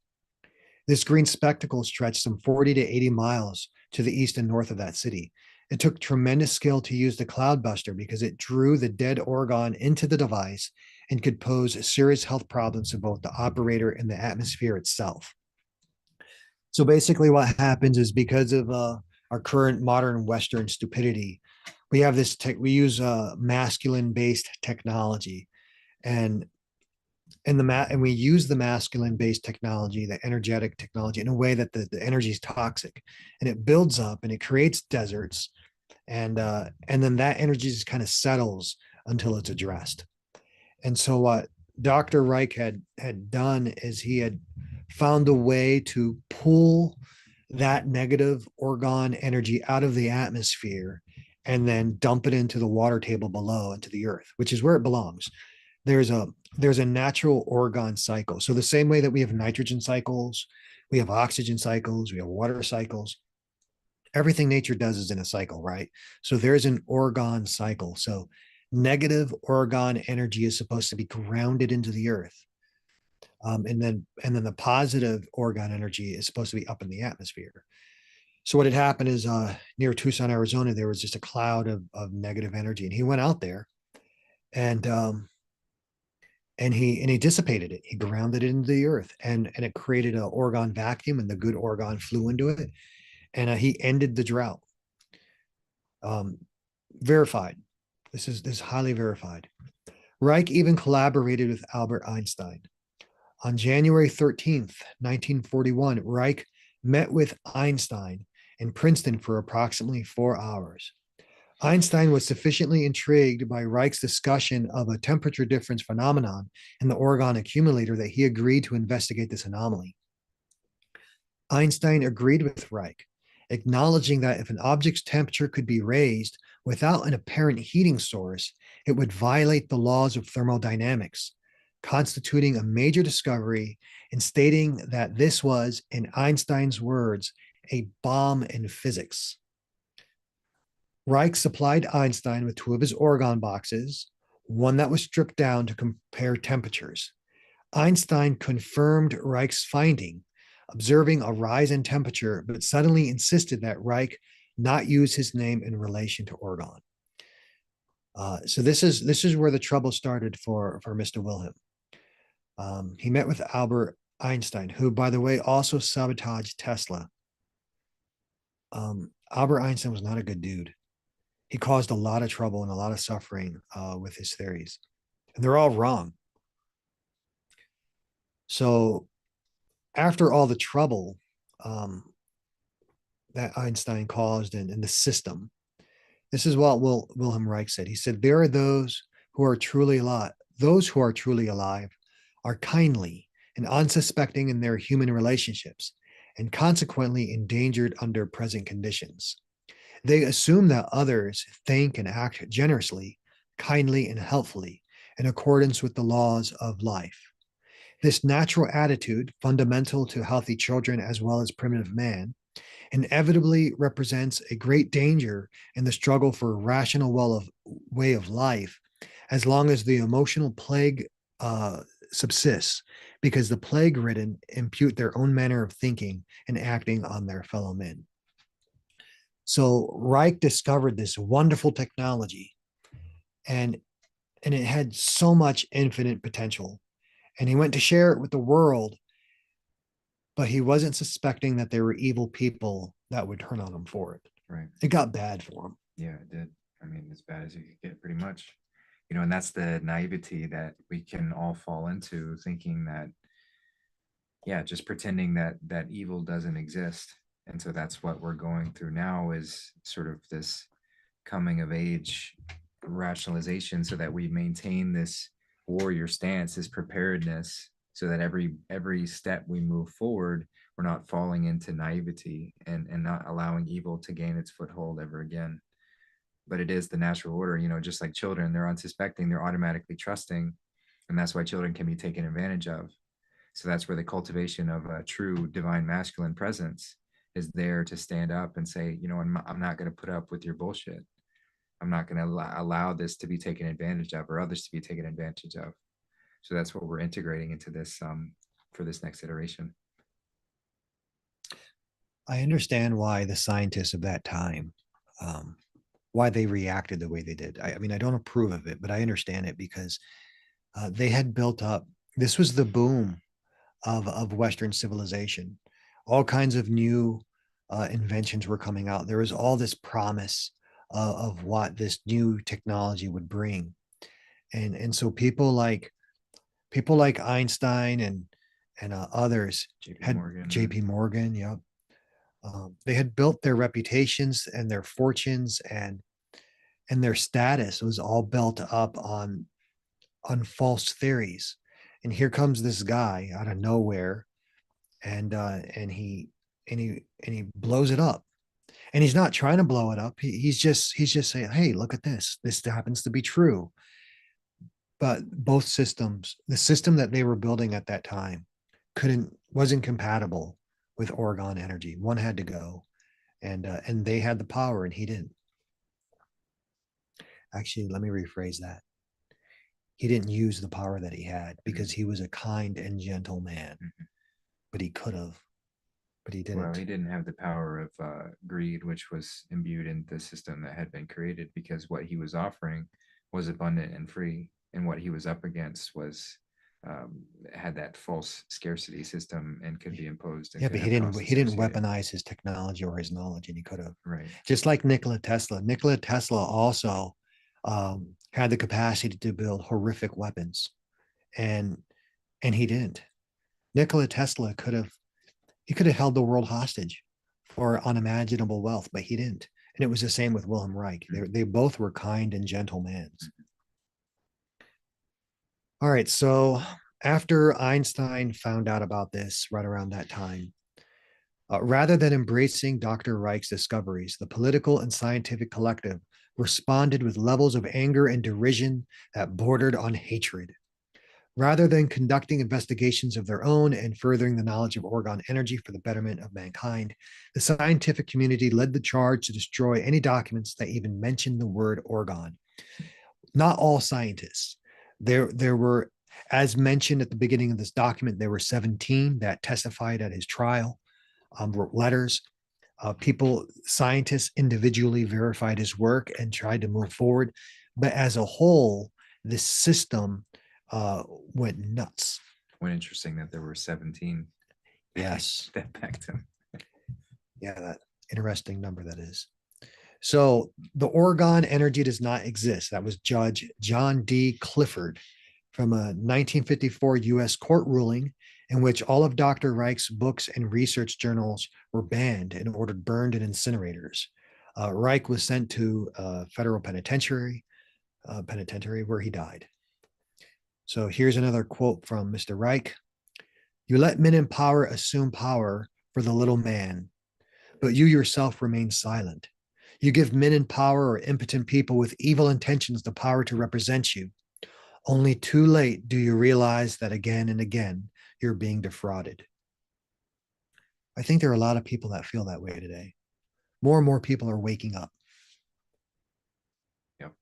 This green spectacle stretched some 40 to 80 miles to the east and north of that city. It took tremendous skill to use the cloudbuster because it drew the dead Orgone into the device and could pose serious health problems to both the operator and the atmosphere itself. So basically, what happens is because of our current modern Western stupidity, we have this we use masculine based technology, and and we use the masculine based technology, the energetic technology, in a way that the energy is toxic, and it builds up and it creates deserts, and then that energy just kind of settles until it's addressed. And so what Dr. Reich had done is he had found a way to pull that negative orgone energy out of the atmosphere and then dump it into the water table below, into the earth, which is where it belongs. there's a there's a natural orgone cycle. So the same way that we have nitrogen cycles, we have oxygen cycles, we have water cycles. Everything nature does is in a cycle, right? So there's an orgone cycle. So negative orgone energy is supposed to be grounded into the earth. And then the positive orgone energy is supposed to be up in the atmosphere. So what had happened is near Tucson, Arizona, there was just a cloud of negative energy, and he went out there and and he dissipated it. He grounded it into the earth, and it created an orgone vacuum, and the good orgone flew into it, and he ended the drought. Um, Verified. This is highly verified. Reich even collaborated with Albert Einstein. On January 13th, 1941, Reich met with Einstein in Princeton for approximately 4 hours. Einstein was sufficiently intrigued by Reich's discussion of a temperature difference phenomenon in the Orgone Accumulator that he agreed to investigate this anomaly. Einstein agreed with Reich, acknowledging that if an object's temperature could be raised without an apparent heating source, it would violate the laws of thermodynamics, constituting a major discovery, and stating that this was, in Einstein's words, a bomb in physics. Reich supplied Einstein with two of his orgone boxes, one that was stripped down to compare temperatures. Einstein confirmed Reich's finding, observing a rise in temperature, but suddenly insisted that Reich not use his name in relation to orgone. So this is where the trouble started for Mr. Wilhelm. He met with Albert Einstein, who, by the way, also sabotaged Tesla. Albert Einstein was not a good dude. He caused a lot of trouble and a lot of suffering with his theories, and they're all wrong. So after all the trouble that Einstein caused in the system, this is what Wilhelm Reich said. He said, there are those who are truly alive. Those who are truly alive are kindly and unsuspecting in their human relationships, and consequently endangered under present conditions. They assume that others think and act generously, kindly, and helpfully in accordance with the laws of life. This natural attitude, fundamental to healthy children as well as primitive man, inevitably represents a great danger in the struggle for a rational way of life, as long as the emotional plague subsists, because the plague ridden impute their own manner of thinking and acting on their fellow men. So Reich discovered this wonderful technology, and it had so much infinite potential. And he went to share it with the world, but he wasn't suspecting that there were evil people that would turn on him for it. Right. It got bad for him. Yeah, it did. I mean, as bad as you could get, pretty much. And that's the naivety that we can all fall into, thinking that, yeah, just pretending that evil doesn't exist. And so that's what we're going through now, is sort of this coming of age rationalization, so that we maintain this warrior stance, this preparedness, so that every step we move forward, we're not falling into naivety and not allowing evil to gain its foothold ever again. But it is the natural order, just like children, they're unsuspecting, they're automatically trusting. And that's why children can be taken advantage of. So that's where the cultivation of a true divine masculine presence is there to stand up and say, you know, I'm not going to put up with your bullshit. I'm not going to allow this to be taken advantage of, or others to be taken advantage of. So that's what we're integrating into this for this next iteration. I understand why the scientists of that time, why they reacted the way they did. I mean, I don't approve of it, but I understand it because they had built up. This was the boom of Western civilization. All kinds of new inventions were coming out. There was all this promise of what this new technology would bring, and so people like Einstein and others JP had Morgan. J.P. Morgan. Yep. They had built their reputations and their fortunes and their status was all built up on false theories. And here comes this guy out of nowhere, and he blows it up. And he's not trying to blow it up. He's just saying, "Hey, look at this. This happens to be true." But both systems, the system that they were building at that time, wasn't compatible with Orgone Energy. One had to go, and they had the power, and he didn't. Actually, let me rephrase that. He didn't use the power that he had because he was a kind and gentle man, but he could have, but he didn't. Well, he didn't have the power of greed, which was imbued in the system that had been created, because what he was offering was abundant and free, and what he was up against was had that false scarcity system and could be imposed. And Yeah, but he didn't weaponize his technology or his knowledge, and he could have. Right. Just like Nikola Tesla. Nikola Tesla also had the capacity to build horrific weapons, and he didn't. Nikola Tesla could have held the world hostage for unimaginable wealth, but he didn't. And it was the same with Wilhelm Reich. They both were kind and gentle men. All right, so after Einstein found out about this right around that time, rather than embracing Dr. Reich's discoveries, the political and scientific collective responded with levels of anger and derision that bordered on hatred. Rather than conducting investigations of their own and furthering the knowledge of Orgone Energy for the betterment of mankind, the scientific community led the charge to destroy any documents that even mentioned the word orgone. Not all scientists. There were, as mentioned at the beginning of this document, there were 17 that testified at his trial, wrote letters. Scientists individually verified his work and tried to move forward. But as a whole, this system went nuts. What interesting that there were 17. Yes. That backed him. Yeah, that interesting number that is. So the Orgone Energy does not exist. That was Judge John D. Clifford from a 1954 U.S. court ruling in which all of Dr. Reich's books and research journals were banned and ordered burned in incinerators. Reich was sent to a federal penitentiary where he died. So here's another quote from Mr. Reich. "You let men in power assume power for the little man, but you yourself remain silent. You give men in power or impotent people with evil intentions the power to represent you. Only too late do you realize that again and again you're being defrauded." I think there are a lot of people that feel that way today. More and more people are waking up. Yep.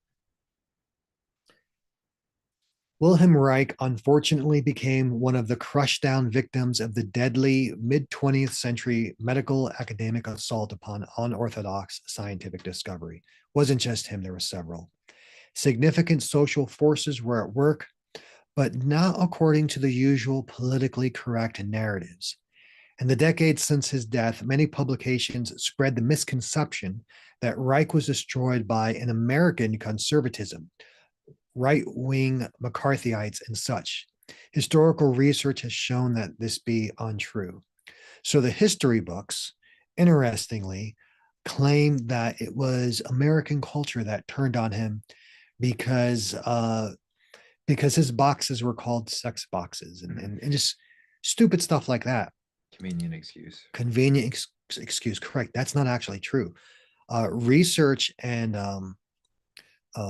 Wilhelm Reich unfortunately became one of the crushed down victims of the deadly mid-20th century medical academic assault upon unorthodox scientific discovery. It wasn't just him, there were several. Significant social forces were at work, but not according to the usual politically correct narratives. In the decades since his death, many publications spread the misconception that Reich was destroyed by an American conservatism, right-wing McCarthyites and such. Historical research has shown that this be untrue. So the history books, interestingly, claim that it was American culture that turned on him because his boxes were called sex boxes and just stupid stuff like that. Convenient excuse. Excuse, correct. That's not actually true. Research and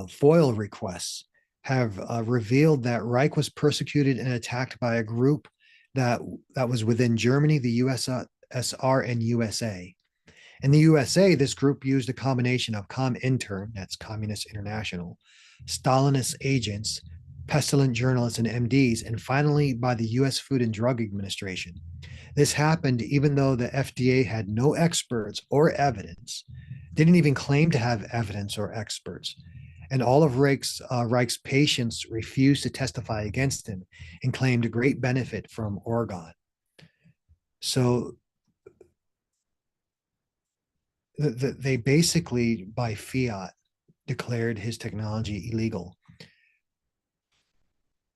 FOIL requests have revealed that Reich was persecuted and attacked by a group that was within Germany, the USSR, and USA. In the USA, this group used a combination of Comintern, that's Communist International, Stalinist agents, pestilent journalists, and MDs, and finally by the US Food and Drug Administration. This happened even though the FDA had no experts or evidence, didn't even claim to have evidence or experts. And all of Reich's patients refused to testify against him and claimed great benefit from Orgone. So they basically, by fiat, declared his technology illegal.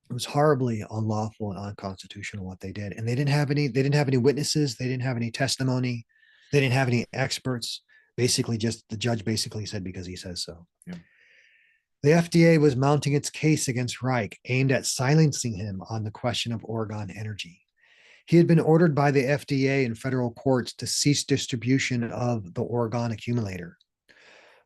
It was horribly unlawful and unconstitutional what they did, and they didn't have any witnesses, they didn't have any testimony, they didn't have any experts. Basically, just the judge basically said because he says so. Yeah. The FDA was mounting its case against Reich, aimed at silencing him on the question of Orgone Energy. He had been ordered by the FDA and federal courts to cease distribution of the Orgone Accumulator.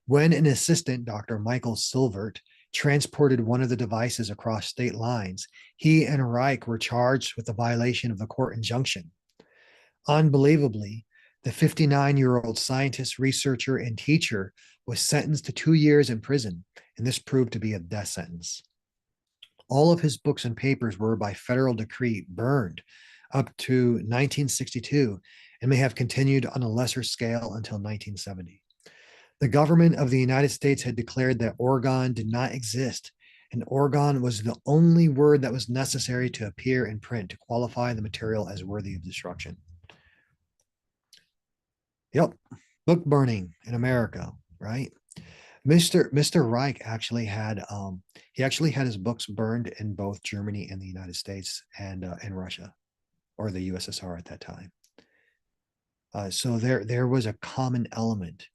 When an assistant, Dr. Michael Silvert, transported one of the devices across state lines, he and Reich were charged with the violation of the court injunction. Unbelievably, the 59-year-old scientist, researcher, and teacher was sentenced to 2 years in prison, and this proved to be a death sentence. All of his books and papers were by federal decree burned up to 1962 and may have continued on a lesser scale until 1970. The government of the United States had declared that Orgone did not exist, and Orgone was the only word that was necessary to appear in print to qualify the material as worthy of destruction. Yep, book burning in America, right? Mr. Reich actually had his books burned in both Germany and the United States and Russia, or the USSR at that time. So there was a common element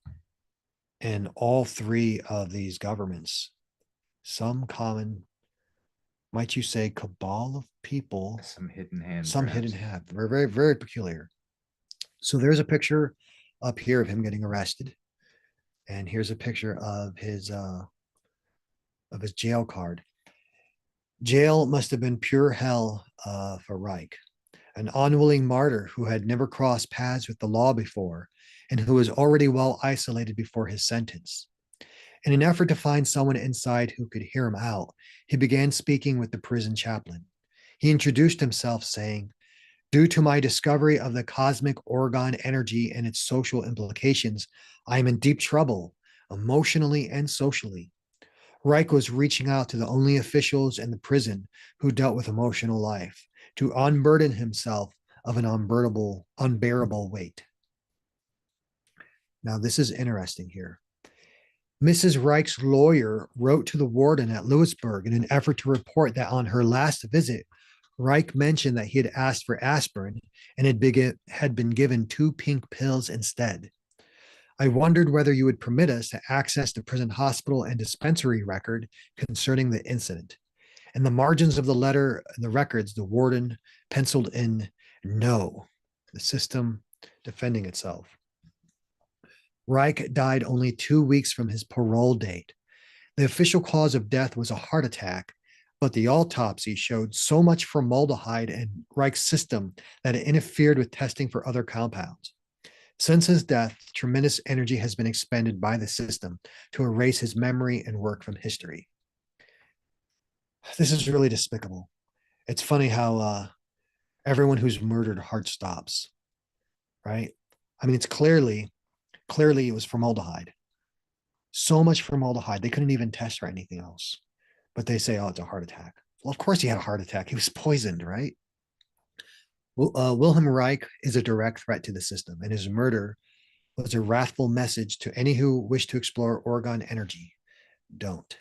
in all three of these governments. Some common, might you say, cabal of people. Some hidden hand. Some hidden hand. Very, very, very peculiar. So there's a picture up here of him getting arrested. And here's a picture of his jail card. Jail must have been pure hell for Reich, an unwilling martyr who had never crossed paths with the law before and who was already well isolated before his sentence. In an effort to find someone inside who could hear him out, he began speaking with the prison chaplain. He introduced himself saying, "Due to my discovery of the cosmic Orgone energy and its social implications, I am in deep trouble, emotionally and socially." Reich was reaching out to the only officials in the prison who dealt with emotional life to unburden himself of an unbearable weight. Now, this is interesting here. Mrs. Reich's lawyer wrote to the warden at Lewisburg in an effort to report that on her last visit, Reich mentioned that he had asked for aspirin and had been given 2 pink pills instead. I wondered whether you would permit us to access the prison hospital and dispensary record concerning the incident. In the margins of the letter and the records, the warden penciled in no, the system defending itself. Reich died only 2 weeks from his parole date. The official cause of death was a heart attack, but the autopsy showed so much formaldehyde in Reich's system that it interfered with testing for other compounds. Since his death, tremendous energy has been expended by the system to erase his memory and work from history. This is really despicable. It's funny how everyone who's murdered heart stops, right? I mean, it's clearly it was formaldehyde. So much formaldehyde, they couldn't even test for anything else. But they say, oh, it's a heart attack. Well, of course he had a heart attack. He was poisoned, right? Wilhelm Reich is a direct threat to the system, and his murder was a wrathful message to any who wish to explore Orgone energy. Don't.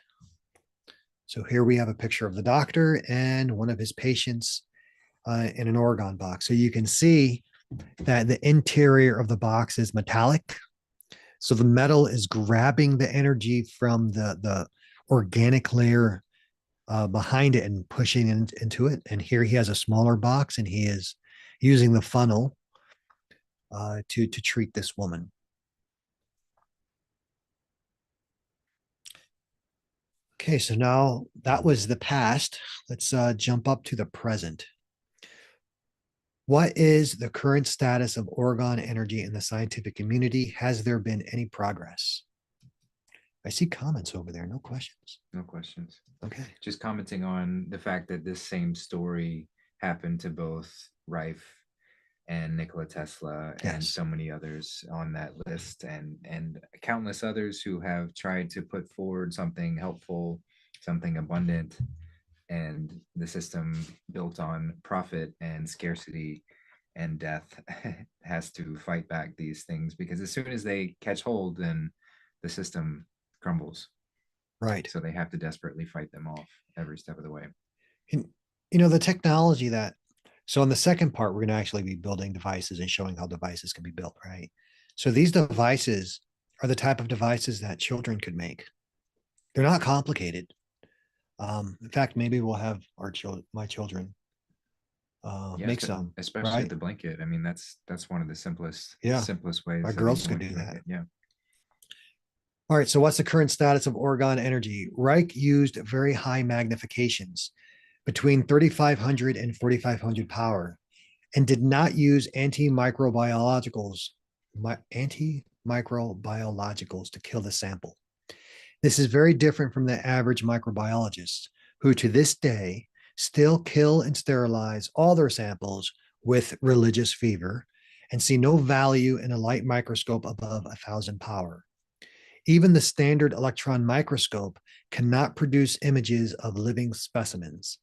So here we have a picture of the doctor and one of his patients in an Orgone box. So you can see that the interior of the box is metallic. So the metal is grabbing the energy from the organic layer behind it and pushing into it. And here he has a smaller box and he is using the funnel to treat this woman. Okay, so now that was the past. Let's jump up to the present. What is the current status of Orgone Energy in the scientific community? Has there been any progress? I see comments over there. No questions. No questions. Okay. Just commenting on the fact that this same story happened to both Reich and Nikola Tesla and Yes. so many others on that list, and countless others who have tried to put forward something helpful, something abundant, and the system built on profit and scarcity and death has to fight back these things, because as soon as they catch hold, then the system crumbles. Right. So they have to desperately fight them off every step of the way. And, the technology that, so in the second part, we're going to actually be building devices and showing how devices can be built, right? So these devices are the type of devices that children could make. They're not complicated. In fact, maybe we'll have my children Yeah, make some, especially right? the blanket. I mean, that's one of the Yeah, simplest my ways of girls could anyone do can make that. it. Yeah. All right, so what's the current status of Orgone Energy? Reich used very high magnifications between 3,500 and 4,500 power and did not use antimicrobiologicals to kill the sample. This is very different from the average microbiologists who to this day still kill and sterilize all their samples with religious fever and see no value in a light microscope above 1,000 power. Even the standard electron microscope cannot produce images of living specimens.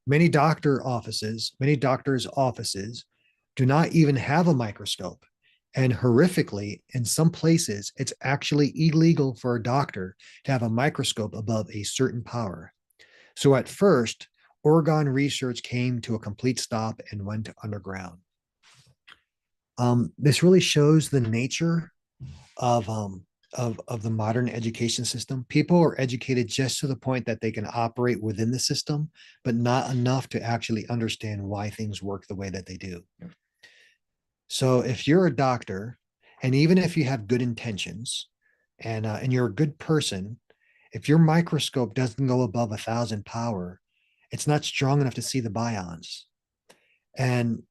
Many doctors' offices do not even have a microscope. And horrifically, in some places, it's actually illegal for a doctor to have a microscope above a certain power. So at first, Orgone research came to a complete stop and went underground. This really shows the nature of the modern education system. People are educated just to the point that they can operate within the system, but not enough to actually understand why things work the way that they do. So if you're a doctor, and even if you have good intentions, and you're a good person, if your microscope doesn't go above 1,000 power, it's not strong enough to see the bions. And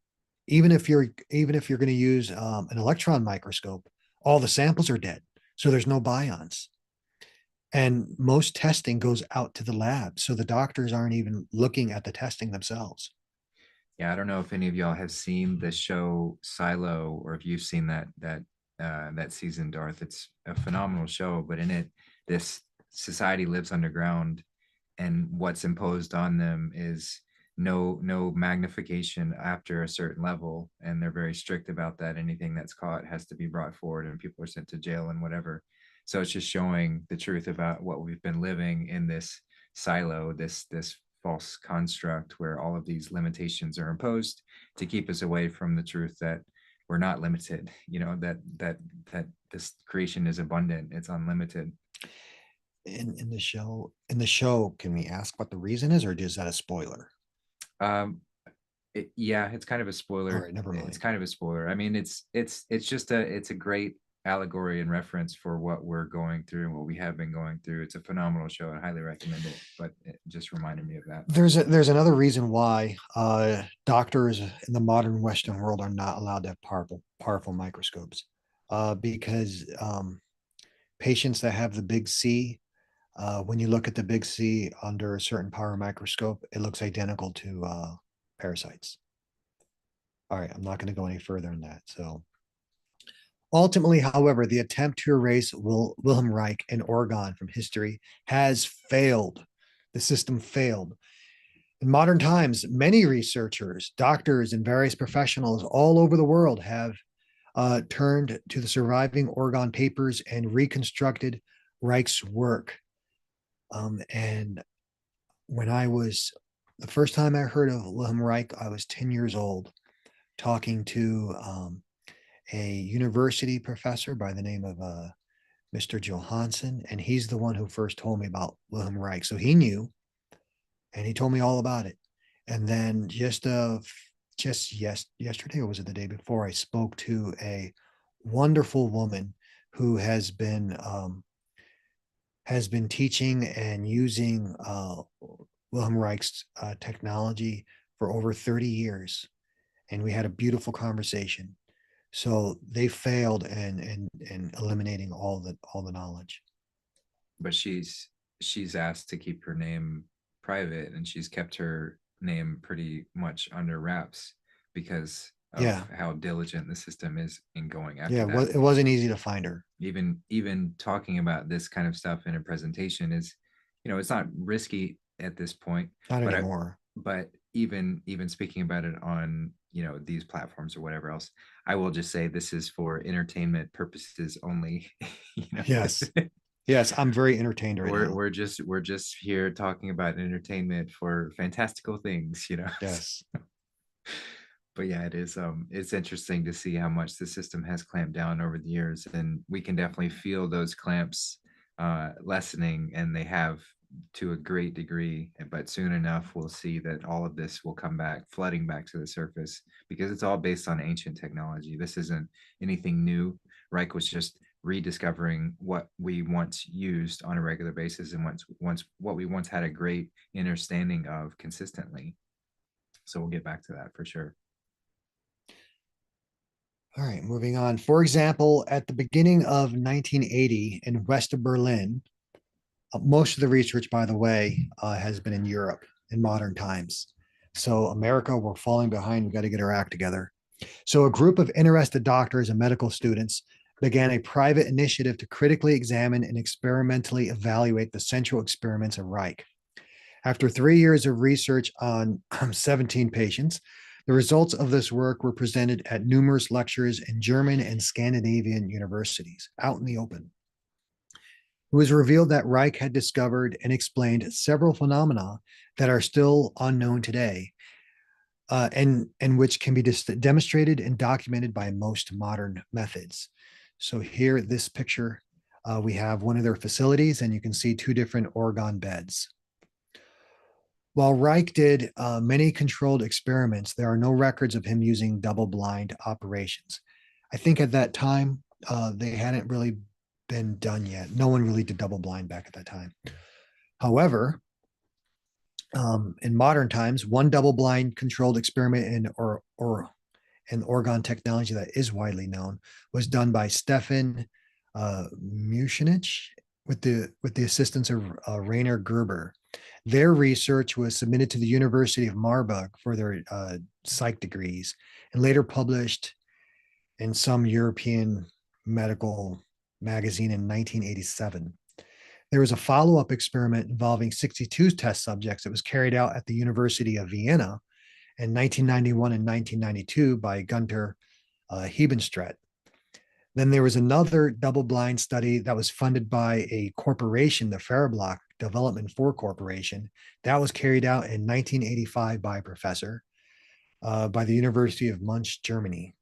even if you're going to use an electron microscope, all the samples are dead, so there's no bions. And most testing goes out to the lab, so the doctors aren't even looking at the testing themselves. Yeah, I don't know if any of y'all have seen the show Silo, or if you've seen that season, Darth. It's a phenomenal show, but in it, this society lives underground, and what's imposed on them is no magnification after a certain level, and they're very strict about that. Anything that's caught has to be brought forward, and people are sent to jail and whatever. So it's just showing the truth about what we've been living in this silo, this false construct where all of these limitations are imposed to keep us away from the truth that we're not limited, that this creation is abundant, it's unlimited. In the show, can we ask what the reason is, or is that a spoiler? um yeah, it's kind of a All spoiler. right, never It's mind. kind of a spoiler. I mean, it's just a great allegory and reference for what we're going through and what we have been going through. It's a phenomenal show. I highly recommend it, but it just reminded me of that. There's another reason why doctors in the modern Western world are not allowed to have powerful microscopes, because patients that have the big C, when you look at the big C under a certain power microscope, it looks identical to parasites. All right, I'm not going to go any further in that. So ultimately, however, the attempt to erase Wilhelm Reich and Orgone from history has failed. The system failed. In modern times, many researchers, doctors, and various professionals all over the world have turned to the surviving Orgone papers and reconstructed Reich's work. And when I was the first time I heard of Wilhelm Reich, I was 10 years old, talking to a university professor by the name of Mr. Johansson, and he's the one who first told me about Wilhelm Reich. So he knew, and he told me all about it. And then yesterday, or was it the day before, I spoke to a wonderful woman who has been teaching and using Wilhelm Reich's technology for over 30 years. And we had a beautiful conversation. So they failed in eliminating all the knowledge. But she's asked to keep her name private, and she's kept her name pretty much under wraps because of Yeah. how diligent the system is in going Yeah. after that. It wasn't easy to find her. Even talking about this kind of stuff in a presentation is, it's not risky at this point, Not but anymore. but even speaking about it on, these platforms or whatever else, I will just say this is for entertainment purposes only. Yes. Yes. I'm very entertained right we're now. we're just here talking about entertainment for fantastical things. Yes. But yeah, it's interesting to see how much the system has clamped down over the years, and we can definitely feel those clamps lessening, and they have to a great degree. But soon enough we'll see that all of this will come back flooding back to the surface, because it's all based on ancient technology. This isn't anything new. Reich was just rediscovering what we once used on a regular basis, and once what we once had a great understanding of consistently. So we'll get back to that for sure. All right, moving on. For example, at the beginning of 1980 in west of Berlin, most of the research, by the way, has been in Europe in modern times. So America, we're falling behind. We got to get our act together. So a group of interested doctors and medical students began a private initiative to critically examine and experimentally evaluate the central experiments of Reich. After 3 years of research on 17 patients, the results of this work were presented at numerous lectures in German and Scandinavian universities out in the open. It was revealed that Reich had discovered and explained several phenomena that are still unknown today, and which can be demonstrated and documented by most modern methods. So here, this picture, we have one of their facilities, and you can see two different orgone beds. While Reich did many controlled experiments, there are no records of him using double-blind operations. I think at that time, they hadn't really been done yet. No one really did double-blind back at that time. However, in modern times, one double-blind controlled experiment in orgone technology that is widely known was done by Stefan Mucinich with the assistance of Rainer Gerber. Their research was submitted to the University of Marburg for their psych degrees and later published in some European medical magazine in 1987. There was a follow-up experiment involving 62 test subjects that was carried out at the University of Vienna in 1991 and 1992 by Gunter Hebenstradt. Then there was another double-blind study that was funded by a corporation, the Fehrblock Development 4 Corporation. That was carried out in 1985 by a professor by the University of Munich, Germany.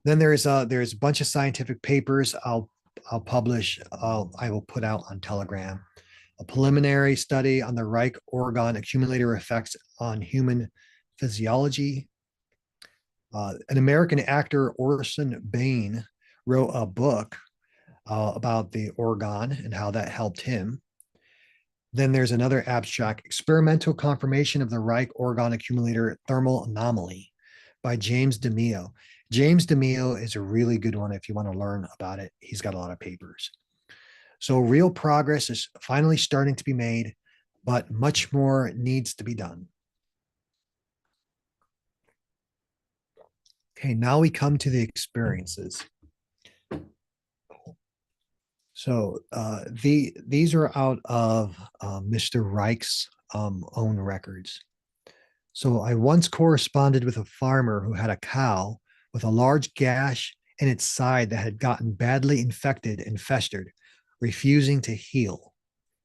Then there's a bunch of scientific papers I will put out on Telegram. A preliminary study on the Reich Orgone Accumulator effects on human physiology. An American actor, Orson Bain, wrote a book about the orgone and how that helped him. Then there's another abstract, Experimental Confirmation of the Reich Orgone Accumulator Thermal Anomaly by James DeMeo. James DeMeo is a really good one if you want to learn about it. He's got a lot of papers. So real progress is finally starting to be made, but much more needs to be done. Okay, now we come to the experiences. So these are out of Mr. Reich's own records. So I once corresponded with a farmer who had a cow with a large gash in its side that had gotten badly infected and festered, refusing to heal.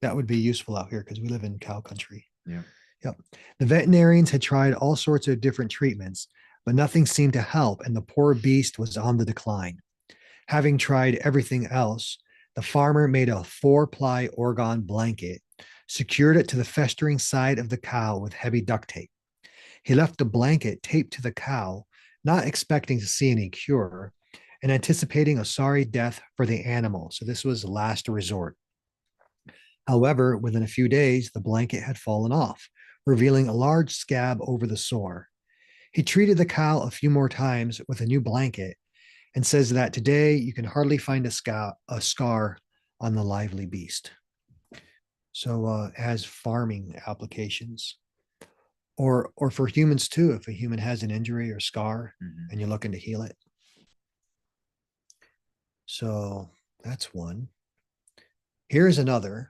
That would be useful out here because we live in cow country. Yeah. Yep. The veterinarians had tried all sorts of different treatments, but nothing seemed to help, and the poor beast was on the decline. Having tried everything else, the farmer made a 4-ply orgone blanket, secured it to the festering side of the cow with heavy duct tape. He left the blanket taped to the cow, not expecting to see any cure, and anticipating a sorry death for the animal. So this was last resort. However, within a few days, the blanket had fallen off, revealing a large scab over the sore. He treated the cow a few more times with a new blanket and says that today you can hardly find a scar on the lively beast. So as farming applications, or for humans too, if a human has an injury or scar and you're looking to heal it. So that's one. Here's another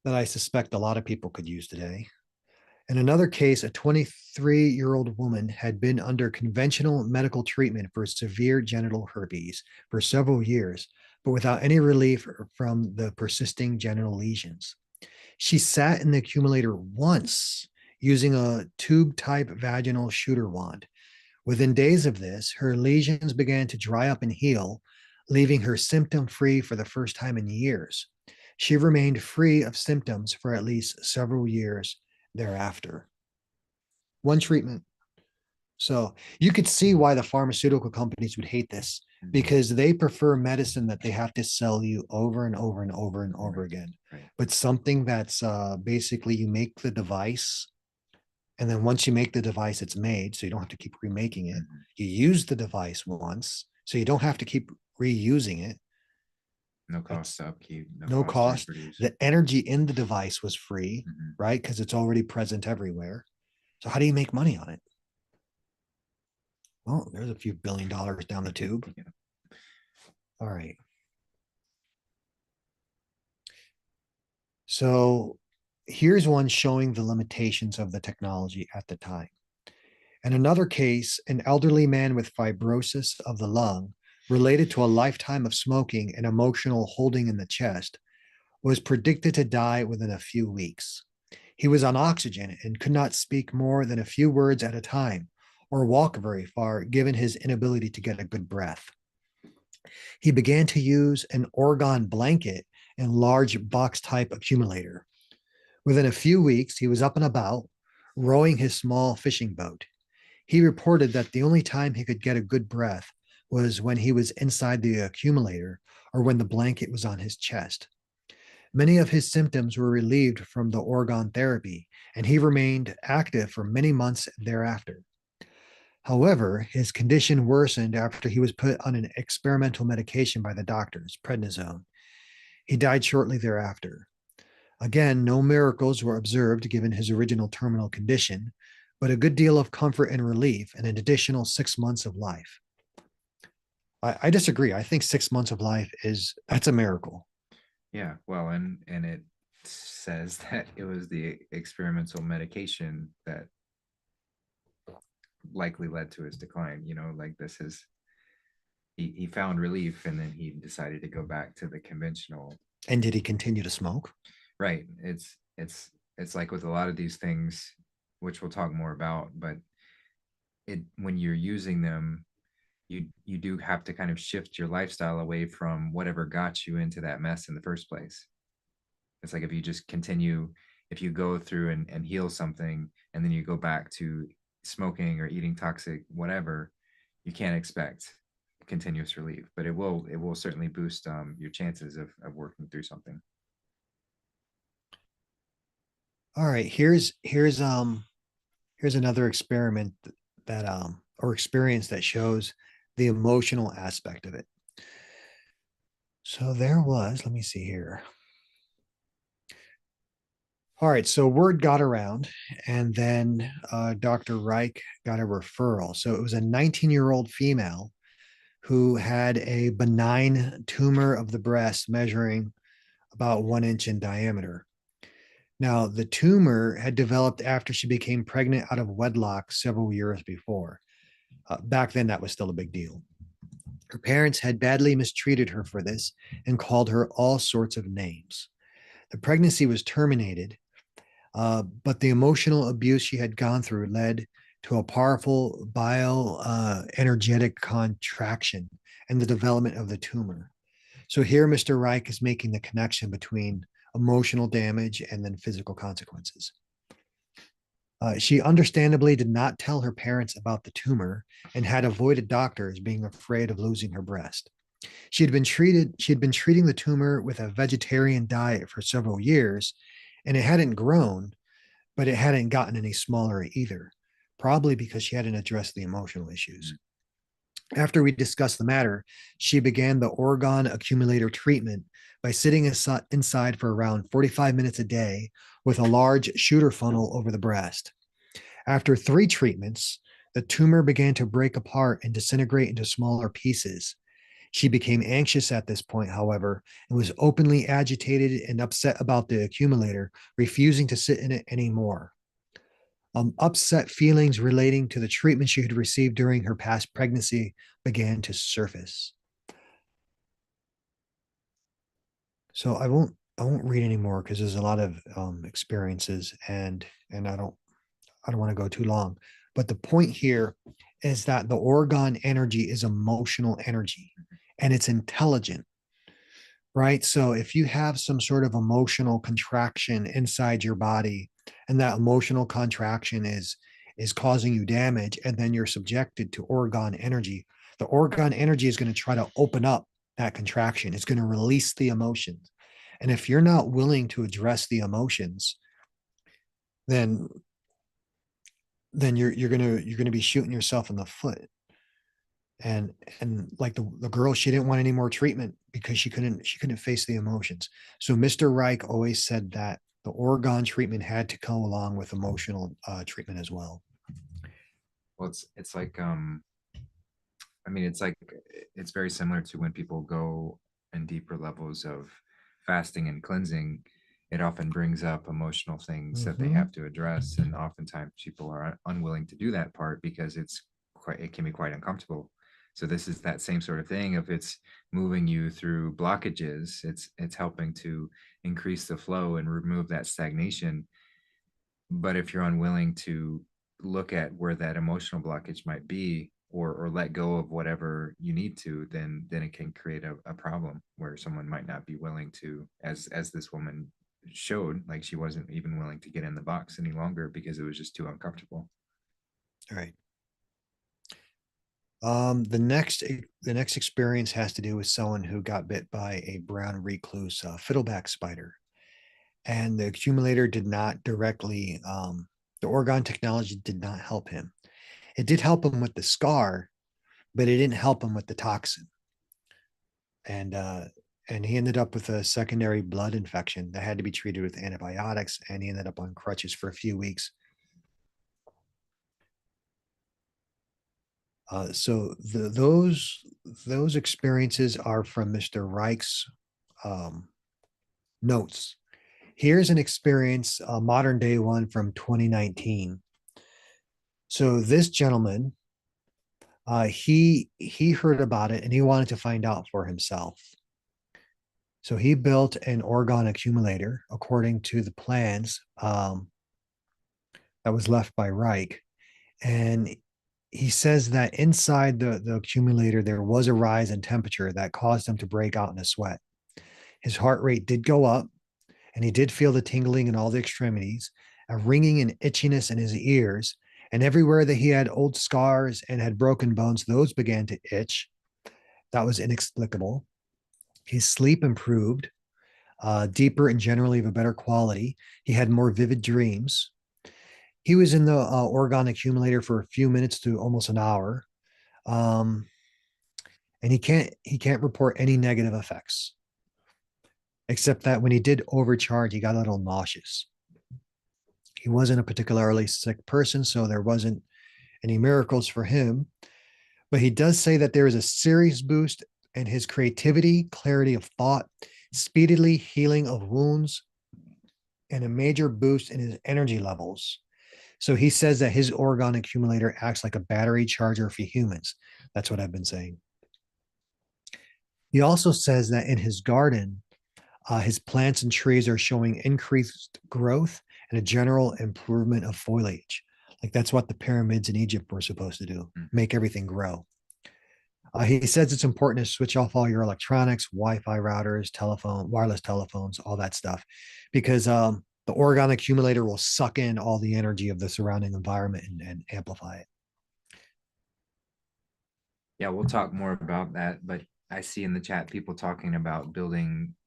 that I suspect a lot of people could use today. In another case, a 23-year-old woman had been under conventional medical treatment for severe genital herpes for several years, but without any relief from the persisting genital lesions. She sat in the accumulator once using a tube-type vaginal shooter wand. Within days of this, her lesions began to dry up and heal, leaving her symptom-free for the first time in years. She remained free of symptoms for at least several years thereafter. One treatment. So you could see why the pharmaceutical companies would hate this, because they prefer medicine that they have to sell you over and over and over and over again. Right. But something that's basically you make the device, and then once you make the device, it's made, so you don't have to keep remaking it. You use the device once, so you don't have to keep reusing it. No cost to upkeep. No cost. The energy in the device was free, right? Because it's already present everywhere. So how do you make money on it? Well, there's a few $1 billion down the tube. Yeah. All right. So here's one showing the limitations of the technology at the time. In another case, an elderly man with fibrosis of the lung related to a lifetime of smoking and emotional holding in the chest was predicted to die within a few weeks. He was on oxygen and could not speak more than a few words at a time or walk very far, given his inability to get a good breath. He began to use an orgone blanket and large box type accumulator. Within a few weeks, he was up and about, rowing his small fishing boat. He reported that the only time he could get a good breath was when he was inside the accumulator or when the blanket was on his chest. Many of his symptoms were relieved from the orgone therapy, and he remained active for many months thereafter. However, his condition worsened after he was put on an experimental medication by the doctors, prednisone. He died shortly thereafter. Again, no miracles were observed given his original terminal condition, but a good deal of comfort and relief and an additional 6 months of life. I disagree. I think 6 months of life that's a miracle. Yeah, well, and it says that it was the experimental medication that likely led to his decline. You know, like this is he found relief and then he decided to go back to the conventional. And did he continue to smoke? Right. It's like with a lot of these things, which we'll talk more about, but when you're using them, you do have to kind of shift your lifestyle away from whatever got you into that mess in the first place. It's like if you just continue, if you go through and heal something and then you go back to smoking or eating toxic whatever, you can't expect continuous relief, but it will certainly boost your chances of working through something. All right, here's another experiment that or experience that shows the emotional aspect of it. So there was, let me see here. All right, so word got around, and then Dr. Reich got a referral. So it was a 19-year-old female who had a benign tumor of the breast measuring about 1 inch in diameter. Now, the tumor had developed after she became pregnant out of wedlock several years before. Back then, that was still a big deal. Her parents had badly mistreated her for this and called her all sorts of names. The pregnancy was terminated, but the emotional abuse she had gone through led to a powerful bioenergetic contraction and the development of the tumor. So here, Mr. Reich is making the connection between emotional damage and then physical consequences. She understandably did not tell her parents about the tumor and had avoided doctors, being afraid of losing her breast. She had been treating the tumor with a vegetarian diet for several years, and it hadn't grown, but it hadn't gotten any smaller either, probably because she hadn't addressed the emotional issues. After we discussed the matter, she began the Orgone Accumulator treatment by sitting inside for around 45 minutes a day with a large shooter funnel over the breast. After 3 treatments, the tumor began to break apart and disintegrate into smaller pieces. She became anxious at this point, however, and was openly agitated and upset about the accumulator, refusing to sit in it anymore. Upset feelings relating to the treatment she had received during her past pregnancy began to surface. So I won't read anymore because there's a lot of experiences, and I don't want to go too long. But the point here is that the Orgone energy is emotional energy, and it's intelligent, right? So if you have some sort of emotional contraction inside your body, and that emotional contraction is causing you damage, and then you're subjected to Orgone energy, the Orgone energy is going to try to open up that contraction. It's going to release the emotions. And if you're not willing to address the emotions, then you're gonna be shooting yourself in the foot. And like the girl, she didn't want any more treatment because she couldn't face the emotions. So Mr. Reich always said that the Orgone treatment had to go along with emotional treatment as well. Well, it's like I mean, it's very similar to when people go in deeper levels of fasting and cleansing. It often brings up emotional things that they Mhm. have to address, and oftentimes people are unwilling to do that part because it can be quite uncomfortable. So this is that same sort of thing. If it's moving you through blockages, it's helping to increase the flow and remove that stagnation. But if you're unwilling to look at where that emotional blockage might be, or let go of whatever you need to, then it can create a problem where someone might not be willing to, as this woman showed, like she wasn't even willing to get in the box any longer because it was just too uncomfortable. All right. The next experience has to do with someone who got bit by a brown recluse fiddleback spider, and the accumulator did not directly. The Orgone technology did not help him. It did help him with the scar, but it didn't help him with the toxin. And and he ended up with a secondary blood infection that had to be treated with antibiotics, and he ended up on crutches for a few weeks. So those experiences are from Mr. Reich's um, notes. Here's an experience, a modern day one from 2019. So this gentleman, he heard about it and he wanted to find out for himself. So he built an Orgone accumulator according to the plans that was left by Reich. And he says that inside the accumulator, there was a rise in temperature that caused him to break out in a sweat. His heart rate did go up, and he did feel the tingling in all the extremities, a ringing and itchiness in his ears. And everywhere that he had old scars and had broken bones, those began to itch. That was inexplicable. His sleep improved, deeper and generally of a better quality. He had more vivid dreams. He was in the Orgone accumulator for a few minutes to almost an hour, um, and he can't report any negative effects, except that when he did overcharge, he got a little nauseous. He wasn't a particularly sick person, so there wasn't any miracles for him. But he does say that there is a serious boost in his creativity, clarity of thought, speedily healing of wounds, and a major boost in his energy levels. So he says that his Orgone accumulator acts like a battery charger for humans. That's what I've been saying. He also says that in his garden, his plants and trees are showing increased growth and a general improvement of foliage. Like that's what the pyramids in Egypt were supposed to do, make everything grow. He says it's important to switch off all your electronics, Wi-Fi routers, telephone, wireless telephones, all that stuff, because The Orgone Accumulator will suck in all the energy of the surrounding environment and amplify it. Yeah, we'll talk more about that, but I see in the chat people talking about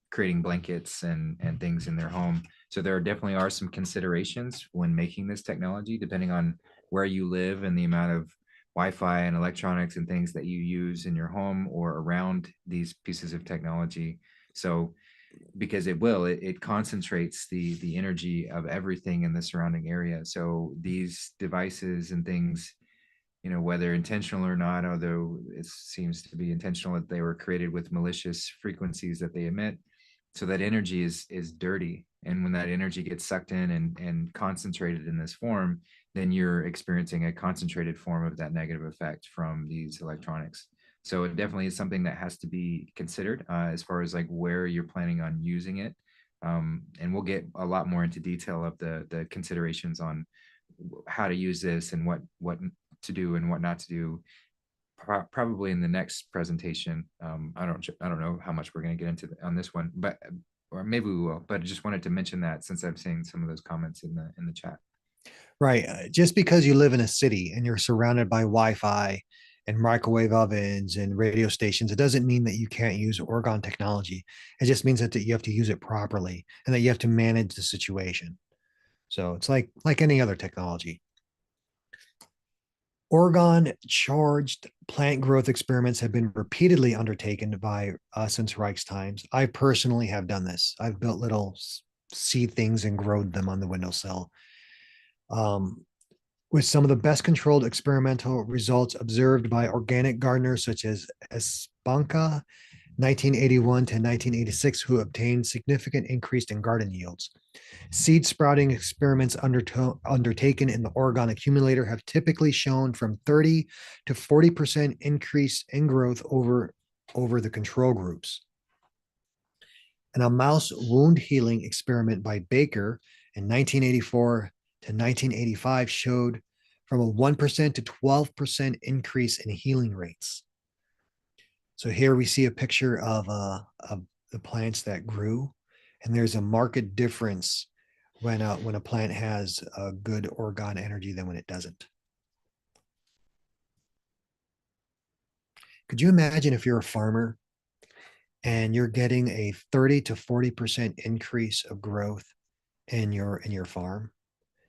creating blankets and things in their home. So there definitely are some considerations when making this technology, depending on where you live and the amount of Wi-Fi and electronics and things that you use in your home or around these pieces of technology. So because it concentrates the energy of everything in the surrounding area. So these devices and things, whether intentional or not, although it seems to be intentional that they were created with malicious frequencies that they emit. So that energy is dirty. And when that energy gets sucked in and concentrated in this form, then you're experiencing a concentrated form of that negative effect from these electronics. So it definitely is something that has to be considered as far as like where you're planning on using it. And we'll get a lot more into detail of the considerations on how to use this and what to do and what not to do, probably in the next presentation. I don't know how much we're going to get into on this one, but or maybe we will. But I just wanted to mention that since I've seen some of those comments in the chat. Right. Just because you live in a city and you're surrounded by Wi-Fi and microwave ovens and radio stations, it doesn't mean that you can't use Orgone technology. It just means that you have to use it properly and that you have to manage the situation. So it's like any other technology. Orgone charged plant growth experiments have been repeatedly undertaken by since Reich's times. I personally have done this. I've built little seed things and growed them on the windowsill. With some of the best controlled experimental results observed by organic gardeners such as Espanca, 1981 to 1986, who obtained significant increase in garden yields. Seed sprouting experiments undertaken in the Orgone Accumulator have typically shown from 30 to 40% increase in growth over the control groups. And a mouse wound healing experiment by Baker in 1984 to 1985 showed from a 1% to 12% increase in healing rates. So here we see a picture of the plants that grew, and there's a marked difference when a plant has a good Orgone energy than when it doesn't. Could you imagine if you're a farmer and you're getting a 30 to 40% increase of growth in your farm?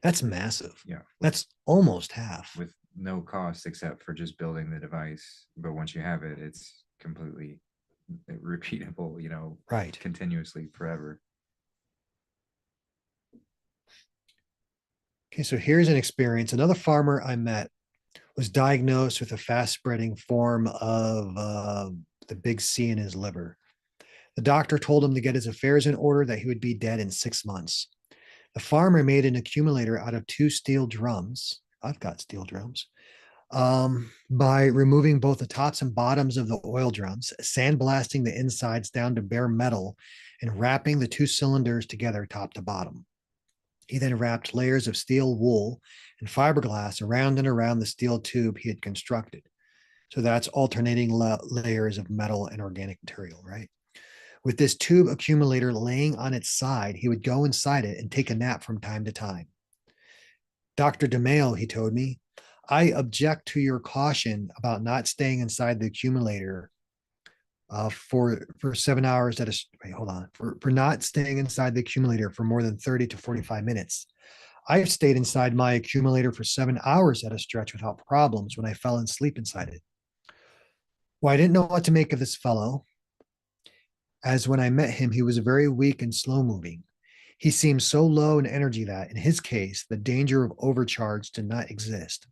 That's massive. Yeah. That's almost half. With no cost except for just building the device. But once you have it, it's completely repeatable, Right. continuously forever. Okay, so here's an experience. Another farmer I met was diagnosed with a fast spreading form of the big C in his liver. The doctor told him to get his affairs in order, that he would be dead in 6 months. The farmer made an accumulator out of 2 steel drums. I've got steel drums. By removing both the tops and bottoms of the oil drums, sandblasting the insides down to bare metal, and wrapping the 2 cylinders together top to bottom. He then wrapped layers of steel wool and fiberglass around and around the steel tube he had constructed. So that's alternating layers of metal and organic material, right? With this tube accumulator laying on its side, he would go inside it and take a nap from time to time. Dr. DeMail, he told me, I object to your caution about not staying inside the accumulator for 7 hours at a wait, hold on, for not staying inside the accumulator for more than 30 to 45 minutes. I've stayed inside my accumulator for 7 hours at a stretch without problems when I fell asleep inside it. Well, I didn't know what to make of this fellow, as when I met him, he was very weak and slow moving. He seemed so low in energy that, in his case, the danger of overcharge did not exist.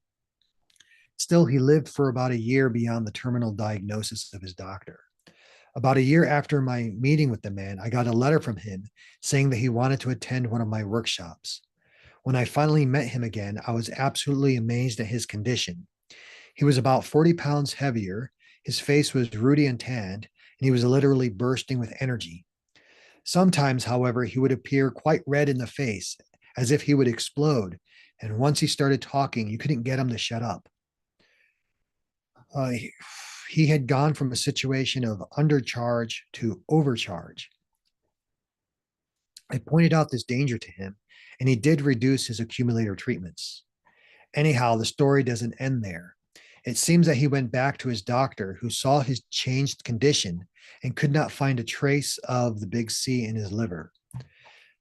Still, he lived for about a year beyond the terminal diagnosis of his doctor. About a year after my meeting with the man, I got a letter from him saying that he wanted to attend one of my workshops. When I finally met him again, I was absolutely amazed at his condition. He was about 40 pounds heavier, his face was ruddy and tanned, and he was literally bursting with energy. Sometimes, however, he would appear quite red in the face, as if he would explode, and once he started talking, you couldn't get him to shut up. He had gone from a situation of undercharge to overcharge. I pointed out this danger to him, and he did reduce his accumulator treatments. Anyhow, the story doesn't end there. It seems that he went back to his doctor, who saw his changed condition and could not find a trace of the big C in his liver.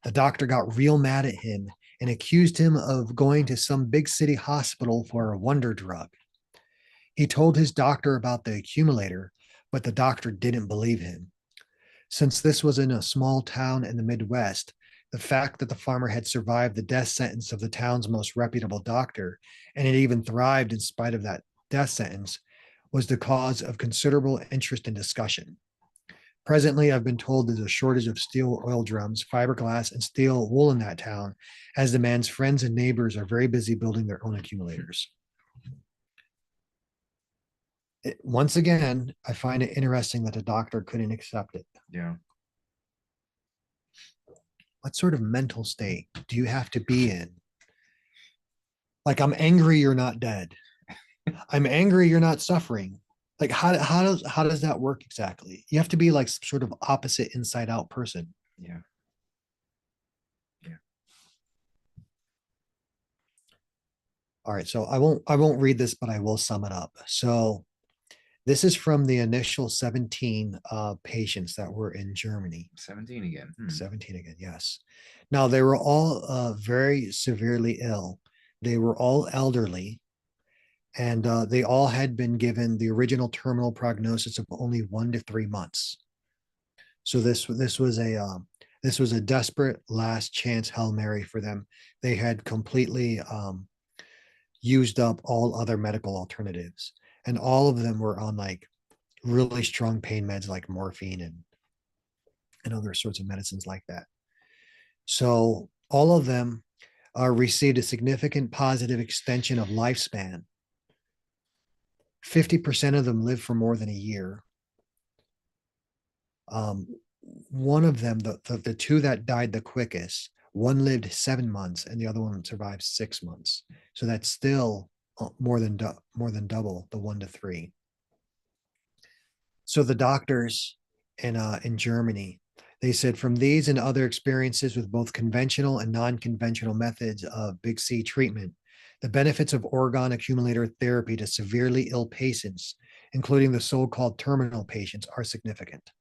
The doctor got real mad at him and accused him of going to some big city hospital for a wonder drug. He told his doctor about the accumulator, but the doctor didn't believe him. Since this was in a small town in the Midwest, the fact that the farmer had survived the death sentence of the town's most reputable doctor and had even thrived in spite of that death sentence was the cause of considerable interest and discussion. Presently, I've been told there's a shortage of steel oil drums, fiberglass, and steel wool in that town, as the man's friends and neighbors are very busy building their own accumulators. Once again, I find it interesting that the doctor couldn't accept it. Yeah. What sort of mental state do you have to be in? Like, I'm angry you're not dead. I'm angry you're not suffering. Like, how does that work exactly? You have to be like some sort of opposite inside out person. Yeah. Yeah. All right, so I won't read this, but I will sum it up. So this is from the initial 17 patients that were in Germany. 17 again. 17 again, yes. Now, they were all very severely ill. They were all elderly, and they all had been given the original terminal prognosis of only 1 to 3 months. So this was a desperate last chance Hail Mary for them. They had completely used up all other medical alternatives, and all of them were on like really strong pain meds like morphine and other sorts of medicines like that. So all of them received a significant positive extension of lifespan. 50% of them lived for more than a year. One of them, the two that died the quickest, one lived 7 months and the other one survived 6 months. So that's still more than double the 1 to 3. So the doctors in Germany, they said, from these and other experiences with both conventional and non-conventional methods of big C treatment, the benefits of orgone accumulator therapy to severely ill patients, including the so-called terminal patients, are significant.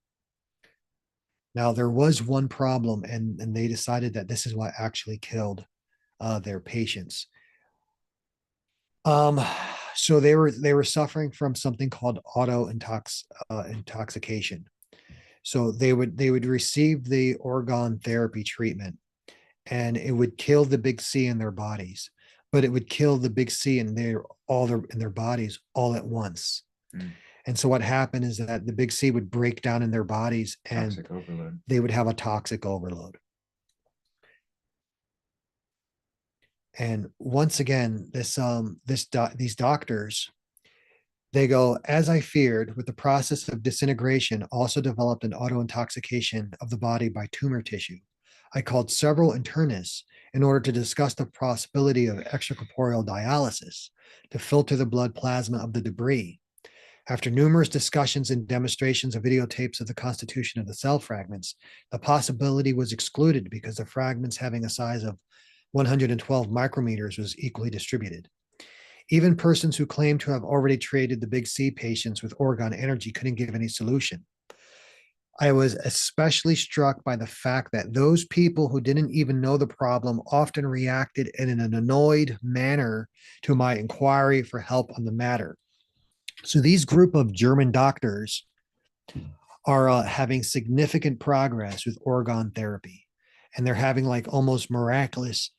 Now, there was one problem, and they decided that this is what actually killed their patients. So they were suffering from something called intoxication. So they would receive the orgone therapy treatment, and it would kill the big C in their bodies, but it would kill the big C in their bodies all at once. Mm. And so what happened is that the big C would break down in their bodies, and Toxic overload. they would have a toxic overload. And once again, these doctors, they go, as I feared, with the process of disintegration also developed an auto-intoxication of the body by tumor tissue. I called several internists in order to discuss the possibility of extracorporeal dialysis to filter the blood plasma of the debris. After numerous discussions and demonstrations of videotapes of the constitution of the cell fragments, the possibility was excluded because the fragments having a size of 112 micrometers was equally distributed. Even persons who claimed to have already treated the big C patients with Orgone Energy couldn't give any solution. I was especially struck by the fact that those people who didn't even know the problem often reacted in an annoyed manner to my inquiry for help on the matter. So these group of German doctors are having significant progress with orgone therapy, and they're having like almost miraculous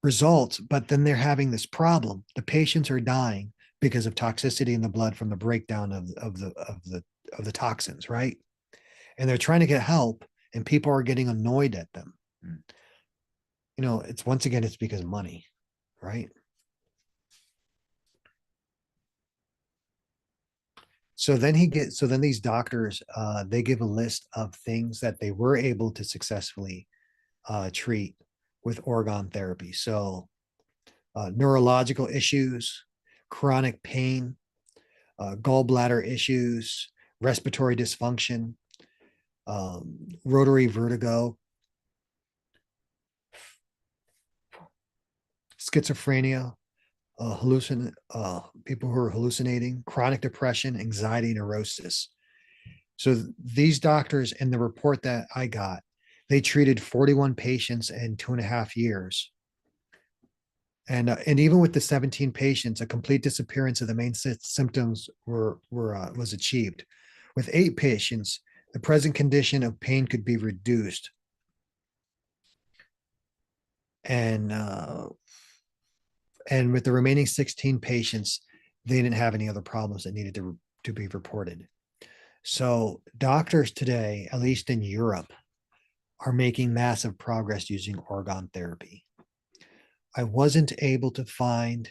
results, but then they're having this problem. The patients are dying because of toxicity in the blood from the breakdown of the toxins, right? And they're trying to get help, and people are getting annoyed at them. Mm. You know, it's once again, it's because of money, right? So then these doctors, they give a list of things that they were able to successfully treat with orgone therapy. So neurological issues, chronic pain, gallbladder issues, respiratory dysfunction, rotary vertigo, schizophrenia, people who are hallucinating, chronic depression, anxiety, neurosis. So these doctors in the report that I got, they treated 41 patients in 2.5 years. And even with the 17 patients, a complete disappearance of the main symptoms was achieved. With 8 patients, the present condition of pain could be reduced. And with the remaining 16 patients, they didn't have any other problems that needed to be reported. So doctors today, at least in Europe, are making massive progress using orgone therapy. I wasn't able to find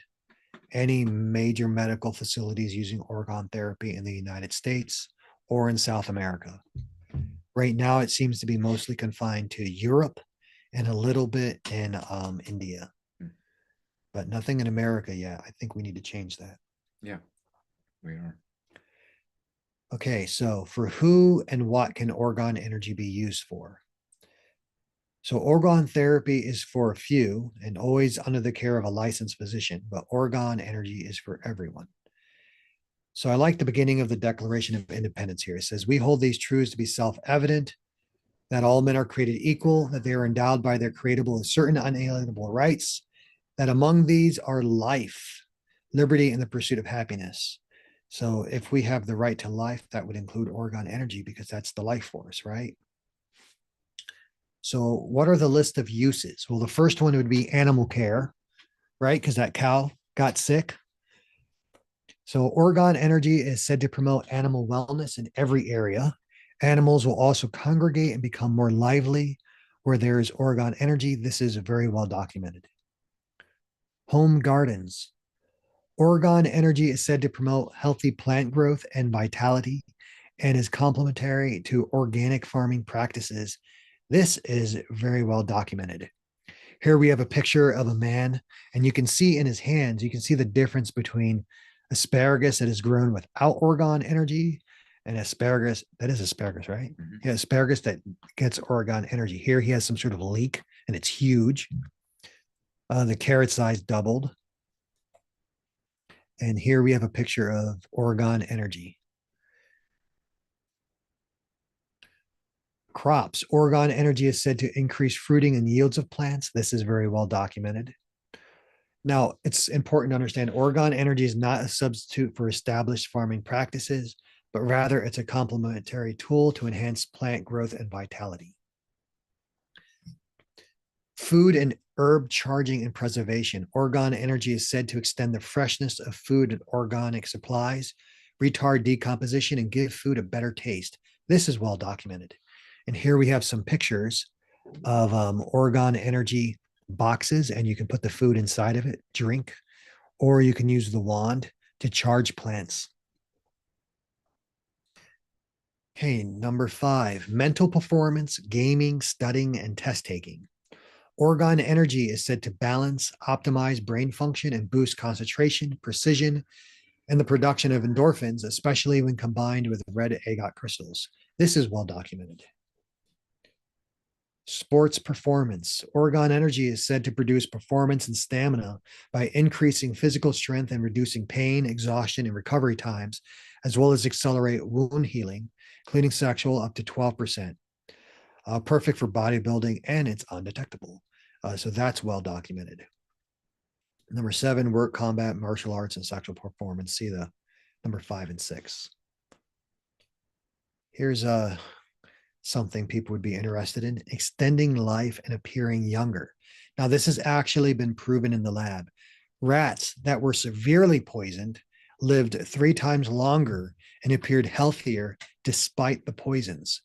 any major medical facilities using orgone therapy in the United States or in South America. Right now, it seems to be mostly confined to Europe and a little bit in India, but nothing in America yet. I think we need to change that. Yeah, we are. Okay, so for who and what can orgone energy be used for? So orgone therapy is for a few and always under the care of a licensed physician, but orgone energy is for everyone. So I like the beginning of the Declaration of Independence here. It says, we hold these truths to be self-evident, that all men are created equal, that they are endowed by their creatable with certain unalienable rights, that among these are life, liberty, and the pursuit of happiness. So if we have the right to life, that would include orgone energy because that's the life force, right? So what are the list of uses? Well, the first one would be animal care, right? Because that cow got sick. So orgone energy is said to promote animal wellness in every area. Animals will also congregate and become more lively where there is orgone energy. This is very well documented. Home gardens. Orgone energy is said to promote healthy plant growth and vitality and is complementary to organic farming practices. This is very well documented. Here we have a picture of a man, and you can see in his hands, you can see the difference between asparagus that is grown without orgone energy and asparagus that is asparagus, right? Mhm. Yeah, asparagus that gets orgone energy. Here he has some sort of leak, and it's huge. The carrot size doubled. And here we have a picture of orgone energy. Crops. Orgone energy is said to increase fruiting and yields of plants. This is very well documented. Now, it's important to understand orgone energy is not a substitute for established farming practices, but rather it's a complementary tool to enhance plant growth and vitality. Food and herb charging and preservation. Orgone energy is said to extend the freshness of food and organic supplies, retard decomposition, and give food a better taste. This is well documented. And here we have some pictures of orgone energy boxes, and you can put the food inside of it, drink, or you can use the wand to charge plants. Okay, number 5, mental performance, gaming, studying, and test taking. Orgone energy is said to balance, optimize brain function, and boost concentration, precision, and the production of endorphins, especially when combined with red agate crystals. This is well documented. Sports performance. Orgone energy is said to produce performance and stamina by increasing physical strength and reducing pain, exhaustion, and recovery times, as well as accelerate wound healing, including sexual, up to 12%. Perfect for bodybuilding, and it's undetectable. So that's well documented. Number 7, work, combat, martial arts, and sexual performance. See the number 5 and 6. Here's something people would be interested in: extending life and appearing younger. Now, this has actually been proven in the lab. Rats that were severely poisoned lived 3 times longer and appeared healthier despite the poisons.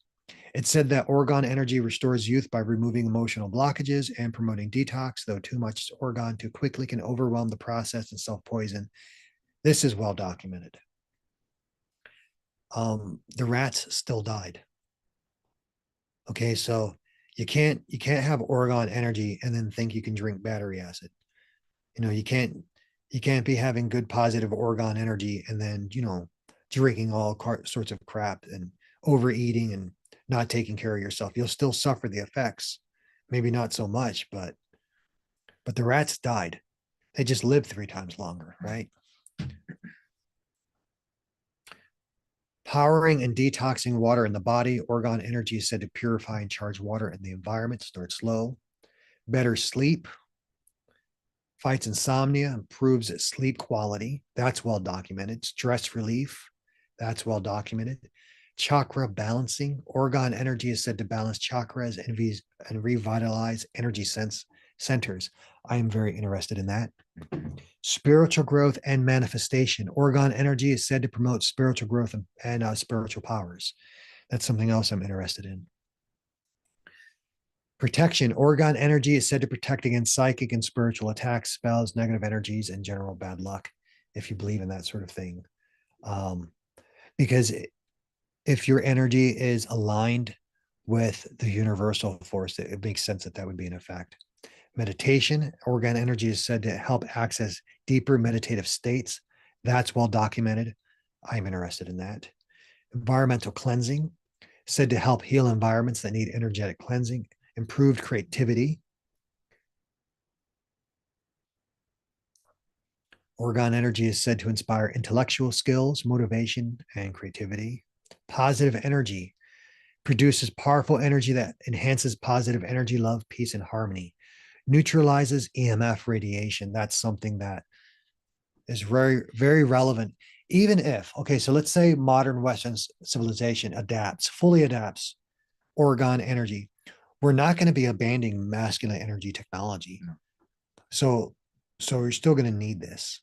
It said that orgone energy restores youth by removing emotional blockages and promoting detox, though too much orgone too quickly can overwhelm the process and self-poison. This is well documented. The rats still died. Okay, so you can't have orgone energy and then think you can drink battery acid. You can't be having good positive orgone energy and then drinking all sorts of crap and overeating and not taking care of yourself. You'll still suffer the effects, maybe not so much, but the rats died. They just live 3 times longer, right? Powering and detoxing water in the body. Orgone Energy is said to purify and charge water in the environment. Start slow. Better sleep. Fights insomnia, improves sleep quality. That's well documented. Stress relief. That's well documented. Chakra balancing. Orgone Energy is said to balance chakras and revitalize energy centers. I am very interested in that. Spiritual growth and manifestation. Orgone Energy is said to promote spiritual growth and spiritual powers. That's something else I'm interested in. Protection. Orgone Energy is said to protect against psychic and spiritual attacks, spells, negative energies, and general bad luck, if you believe in that sort of thing. Because if your energy is aligned with the universal force, it makes sense that that would be an effect. Meditation. Orgone Energy is said to help access deeper meditative states. That's well documented. I'm interested in that. Environmental cleansing, said to help heal environments that need energetic cleansing. Improved creativity. Orgone Energy is said to inspire intellectual skills, motivation, and creativity. Positive energy produces powerful energy that enhances positive energy, love, peace, and harmony. Neutralizes EMF radiation. That's something that is very, very relevant. Even if, okay, so let's say modern Western civilization fully adapts Orgone Energy. We're not going to be abandoning masculine energy technology. So we're still going to need this.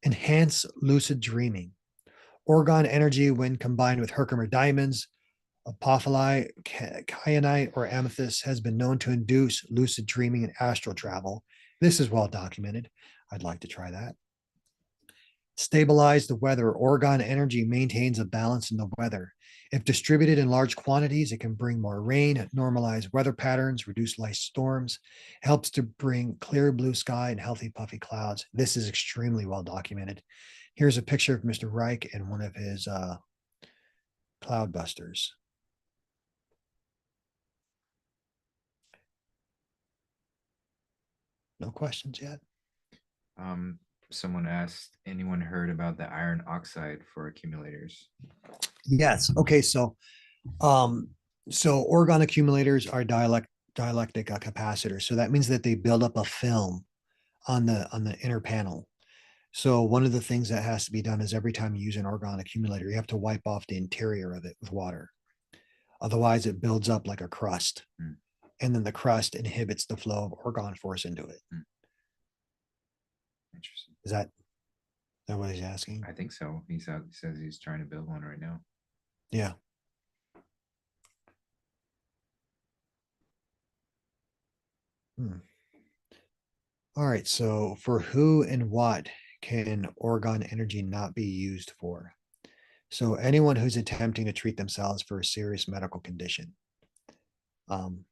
Enhance lucid dreaming. Orgone Energy, when combined with Herkimer diamonds, apophyli, kyanite, or amethyst, has been known to induce lucid dreaming and astral travel. This is well documented. I'd like to try that. Stabilize the weather. Orgone Energy maintains a balance in the weather. If distributed in large quantities, it can bring more rain, normalize weather patterns, reduce light storms, helps to bring clear blue sky and healthy puffy clouds. This is extremely well documented. Here's a picture of Mr. Reich and one of his cloud busters. No questions yet? Someone asked, anyone heard about the iron oxide for accumulators? Yes. Okay. So Orgone accumulators are dielectric capacitors. So that means that they build up a film on the inner panel. So one of the things that has to be done is every time you use an Orgone accumulator, you have to wipe off the interior of it with water. Otherwise, it builds up like a crust. And then the crust inhibits the flow of Orgone force into it. Interesting. Is that what he's asking? I think so. He says he's trying to build one right now. Yeah. All right. So for who and what can Orgone Energy not be used for? So anyone who's attempting to treat themselves for a serious medical condition. I'm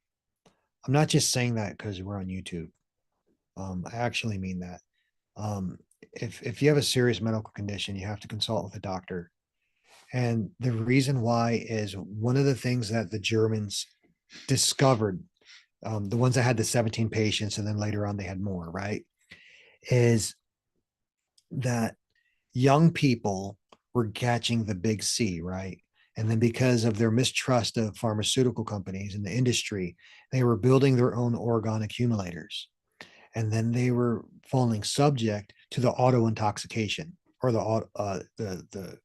not just saying that because we're on YouTube. I actually mean that. If you have a serious medical condition, you have to consult with a doctor. And the reason why is one of the things that the Germans discovered, the ones that had the 17 patients, and then later on they had more, right? Is that young people were catching the big C, right? And then because of their mistrust of pharmaceutical companies and the industry, they were building their own Orgone accumulators. And then they were falling subject to the auto intoxication or the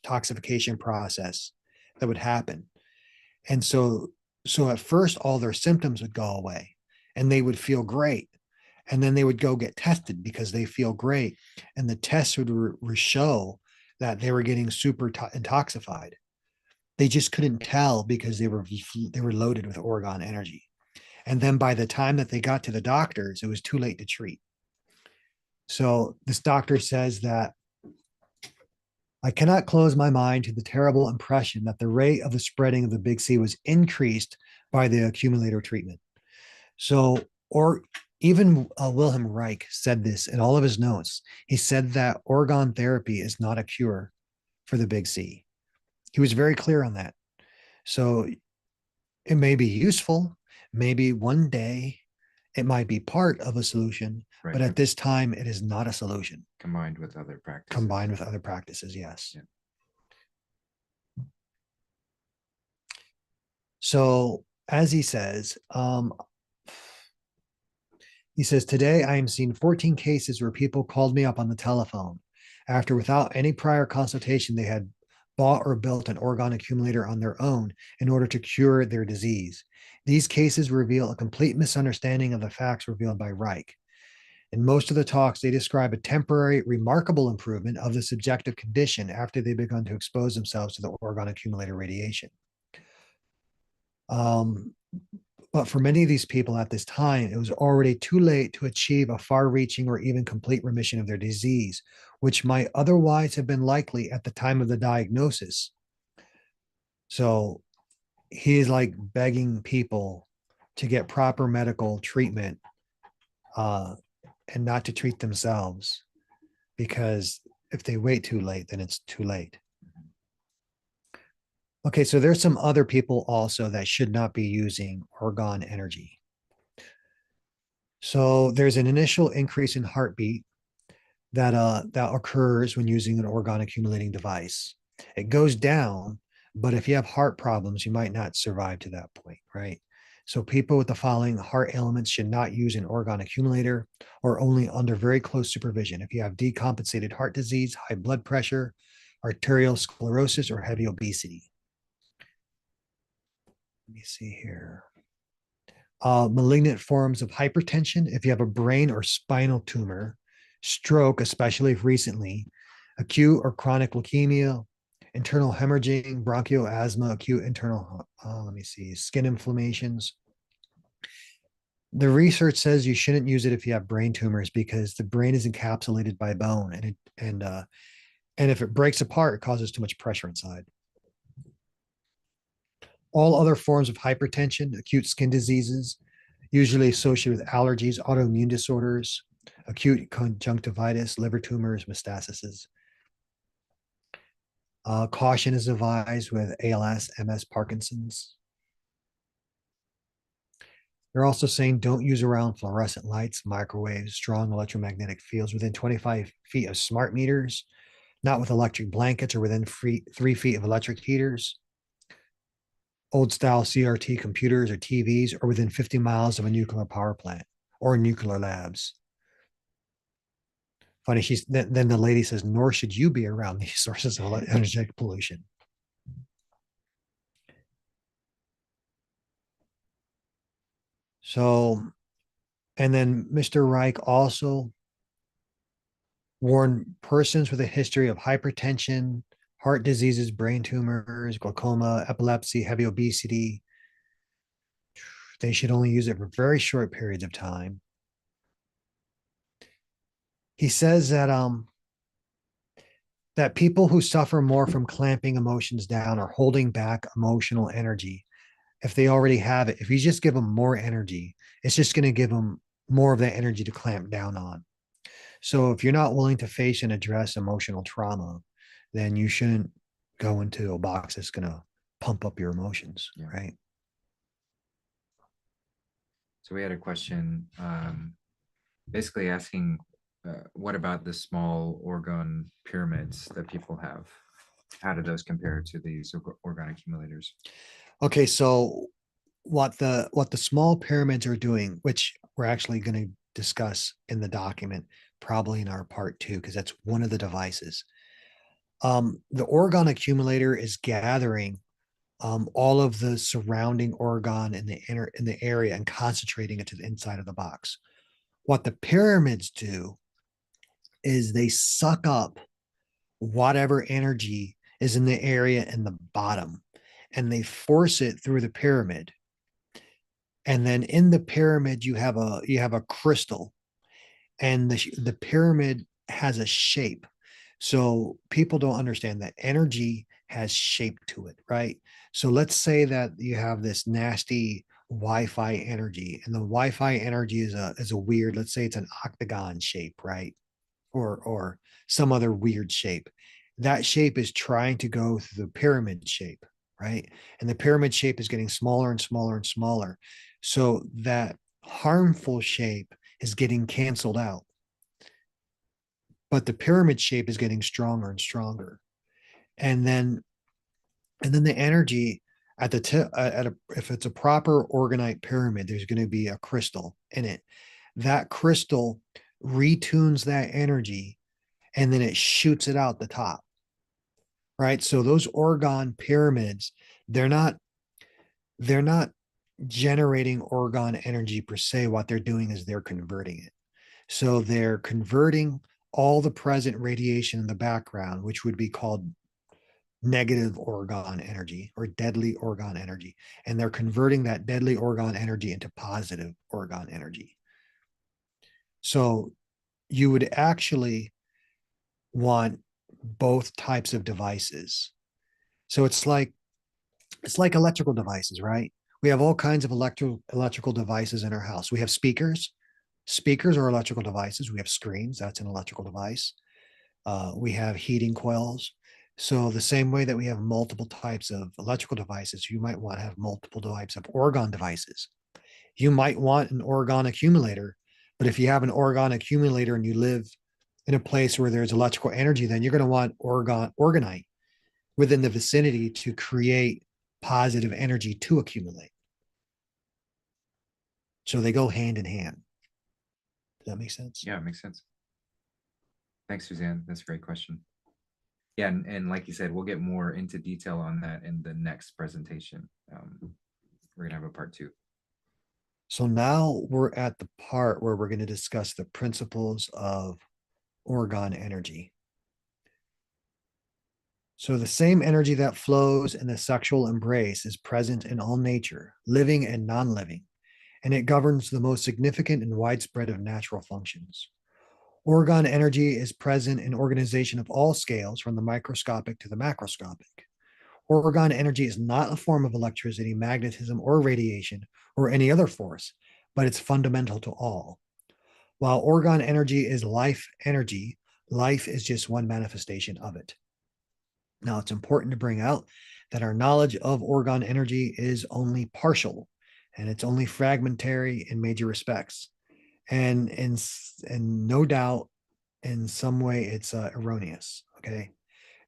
toxification process that would happen. And so at first, all their symptoms would go away and they would feel great. And then they would go get tested because they feel great. And the tests would show that they were getting super intoxified. They just couldn't tell because they were loaded with Orgone energy. And then by the time that they got to the doctors, it was too late to treat. So this doctor says that I cannot close my mind to the terrible impression that the rate of the spreading of the big C was increased by the accumulator treatment. So, or even Wilhelm Reich said this in all of his notes. He said that Orgone therapy is not a cure for the big C. He was very clear on that. So it may be useful. Maybe one day it might be part of a solution, Right. but at this time, it is not a solution. Combined with other practices. Combined with other practices, yes. Yeah. So as he says, today I am seeing 14 cases where people called me up on the telephone after, without any prior consultation, they had bought or built an Orgone accumulator on their own in order to cure their disease. These cases reveal a complete misunderstanding of the facts revealed by Reich. In most of the talks, they describe a temporary, remarkable improvement of the subjective condition after they begun to expose themselves to the Orgone accumulator radiation. But for many of these people at this time, it was already too late to achieve a far-reaching or even complete remission of their disease, which might otherwise have been likely at the time of the diagnosis. So he's like begging people to get proper medical treatment and not to treat themselves, because if they wait too late, then it's too late. Okay, so there's some other people also that should not be using Orgone energy. So there's an initial increase in heartbeat that occurs when using an Orgone accumulating device. It goes down, but if you have heart problems, you might not survive to that point, right? So people with the following heart ailments should not use an Orgone accumulator, or only under very close supervision. If you have decompensated heart disease, high blood pressure, arterial sclerosis, or heavy obesity. Let me see here. Malignant forms of hypertension, if you have a brain or spinal tumor, stroke, especially if recently, acute or chronic leukemia, internal hemorrhaging, bronchial asthma, acute internal, skin inflammations. The research says you shouldn't use it if you have brain tumors, because the brain is encapsulated by bone, and if it breaks apart, it causes too much pressure inside. All other forms of hypertension, acute skin diseases, usually associated with allergies, autoimmune disorders, acute conjunctivitis, liver tumors, metastases. Caution is advised with ALS, MS, Parkinson's. They're also saying don't use around fluorescent lights, microwaves, strong electromagnetic fields within 25 feet of smart meters, not with electric blankets, or within 3 feet of electric heaters. Old style CRT computers or TVs, or within 50 miles of a nuclear power plant or nuclear labs. Funny, then the lady says, nor should you be around these sources of energetic pollution. So, and then Mr. Reich also warned persons with a history of hypertension, heart diseases, brain tumors, glaucoma, epilepsy, heavy obesity. They should only use it for very short periods of time. He says that people who suffer more from clamping emotions down or holding back emotional energy, if they already have it, if you just give them more energy, it's just going to give them more of that energy to clamp down on. So if you're not willing to face and address emotional trauma, then you shouldn't go into a box that's going to pump up your emotions, right? So we had a question basically asking, what about the small Orgone pyramids that people have? How do those compare to these Orgone accumulators? Okay, so what the small pyramids are doing, which we're actually going to discuss in the document, probably in our part 2, because that's one of the devices. The Orgone accumulator is gathering all of the surrounding Orgone in the area and concentrating it to the inside of the box. What the pyramids do is they suck up whatever energy is in the area in the bottom, and they force it through the pyramid. And then in the pyramid, you have a crystal, and the pyramid has a shape. So people don't understand that energy has shape to it, right? So let's say that you have this nasty Wi-Fi energy, and the Wi-Fi energy is a weird, let's say it's an octagon shape, right? Or some other weird shape. That shape is trying to go through the pyramid shape, right? And the pyramid shape is getting smaller and smaller and smaller. So that harmful shape is getting canceled out, but the pyramid shape is getting stronger and stronger. And then the energy at the tip, if it's a proper orgonite pyramid, there's going to be a crystal in it. That crystal retunes that energy and then it shoots it out the top. Right. So those orgone pyramids, they're not generating orgone energy per se. What they're doing is they're converting it. So they're converting all the present radiation in the background, which would be called negative orgone energy or deadly orgone energy. And they're converting that deadly orgone energy into positive orgone energy. So you would actually want both types of devices. So it's like electrical devices, right? We have all kinds of electrical devices in our house. We have speakers. Speakers are electrical devices. We have screens. That's an electrical device. We have heating coils. So the same way that we have multiple types of electrical devices, you might want to have multiple types of orgone devices. You might want an orgone accumulator, but if you have an orgone accumulator and you live in a place where there's electrical energy, then you're going to want orgonite within the vicinity to create positive energy to accumulate. So they go hand in hand. Does that make sense? Yeah, it makes sense. Thanks, Suzanne. That's a great question. Yeah, and like you said, we'll get more into detail on that in the next presentation. We're gonna have a part 2. So now we're at the part where we're going to discuss the principles of orgone energy. So the same energy that flows in the sexual embrace is present in all nature, living and non-living, and it governs the most significant and widespread of natural functions. Orgone energy is present in organization of all scales, from the microscopic to the macroscopic. Orgone energy is not a form of electricity, magnetism, or radiation, or any other force, but it's fundamental to all. While orgone energy is life energy, life is just one manifestation of it. Now, it's important to bring out that our knowledge of orgone energy is only partial, and it's only fragmentary in major respects. And no doubt, in some way, it's erroneous. Okay.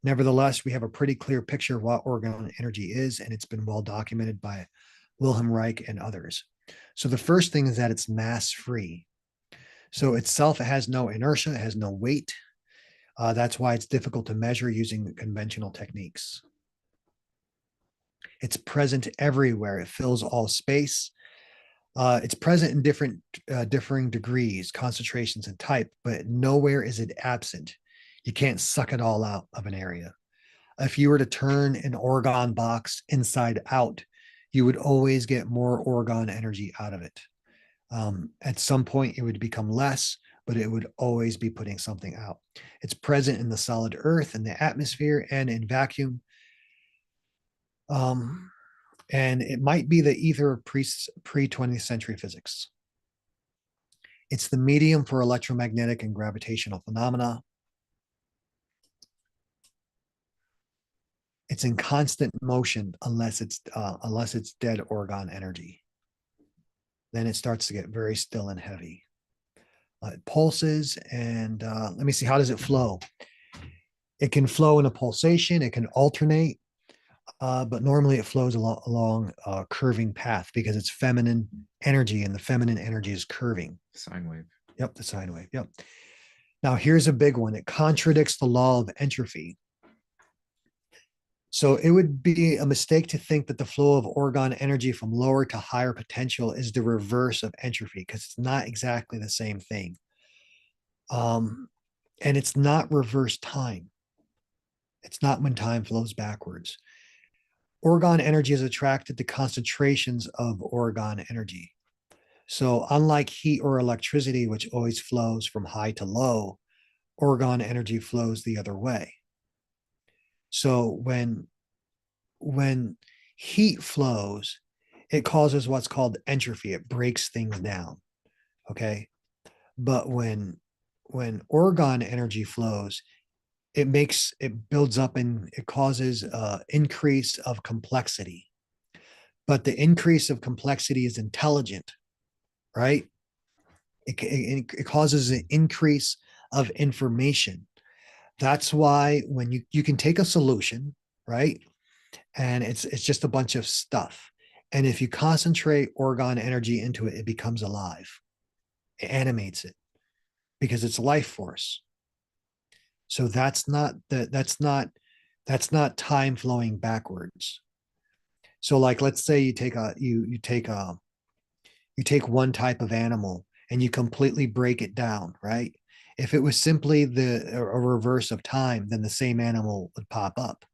Nevertheless, we have a pretty clear picture of what orgone energy is, and it's been well documented by Wilhelm Reich and others. So the first thing is that it's mass free. So itself, it has no inertia, it has no weight. That's why it's difficult to measure using conventional techniques. It's present everywhere. It fills all space. It's present in differing degrees, concentrations, and type, but nowhere is it absent. You can't suck it all out of an area. If you were to turn an orgone box inside out, you would always get more orgone energy out of it. At some point, it would become less, but it would always be putting something out. It's present in the solid earth, in the atmosphere, and in vacuum. And it might be the ether of pre-20th century physics. It's the medium for electromagnetic and gravitational phenomena. It's in constant motion unless it's dead orgone energy. Then it starts to get very still and heavy. It pulses, and let me see, how does it flow? It can flow in a pulsation, it can alternate, but normally it flows along a curving path because it's feminine energy, and the feminine energy is curving. Sine wave. Yep, the sine wave. Yep. Now here's a big one. It contradicts the law of entropy. So it would be a mistake to think that the flow of orgone energy from lower to higher potential is the reverse of entropy, because it's not exactly the same thing. And it's not reverse time. It's not when time flows backwards. Orgone energy is attracted to concentrations of orgone energy. So unlike heat or electricity, which always flows from high to low, orgone energy flows the other way. So when heat flows, it causes what's called entropy. It breaks things down. Okay. But when orgone energy flows, it builds up and it causes increase of complexity. But the increase of complexity is intelligent. right? It causes an increase of information. That's why when you can take a solution, right? And it's just a bunch of stuff. And if you concentrate Orgone energy into it, it becomes alive. It animates it because it's life force. So that's not time flowing backwards. So like let's say you take one type of animal and you completely break it down, right? If it was simply a reverse of time, then the same animal would pop up.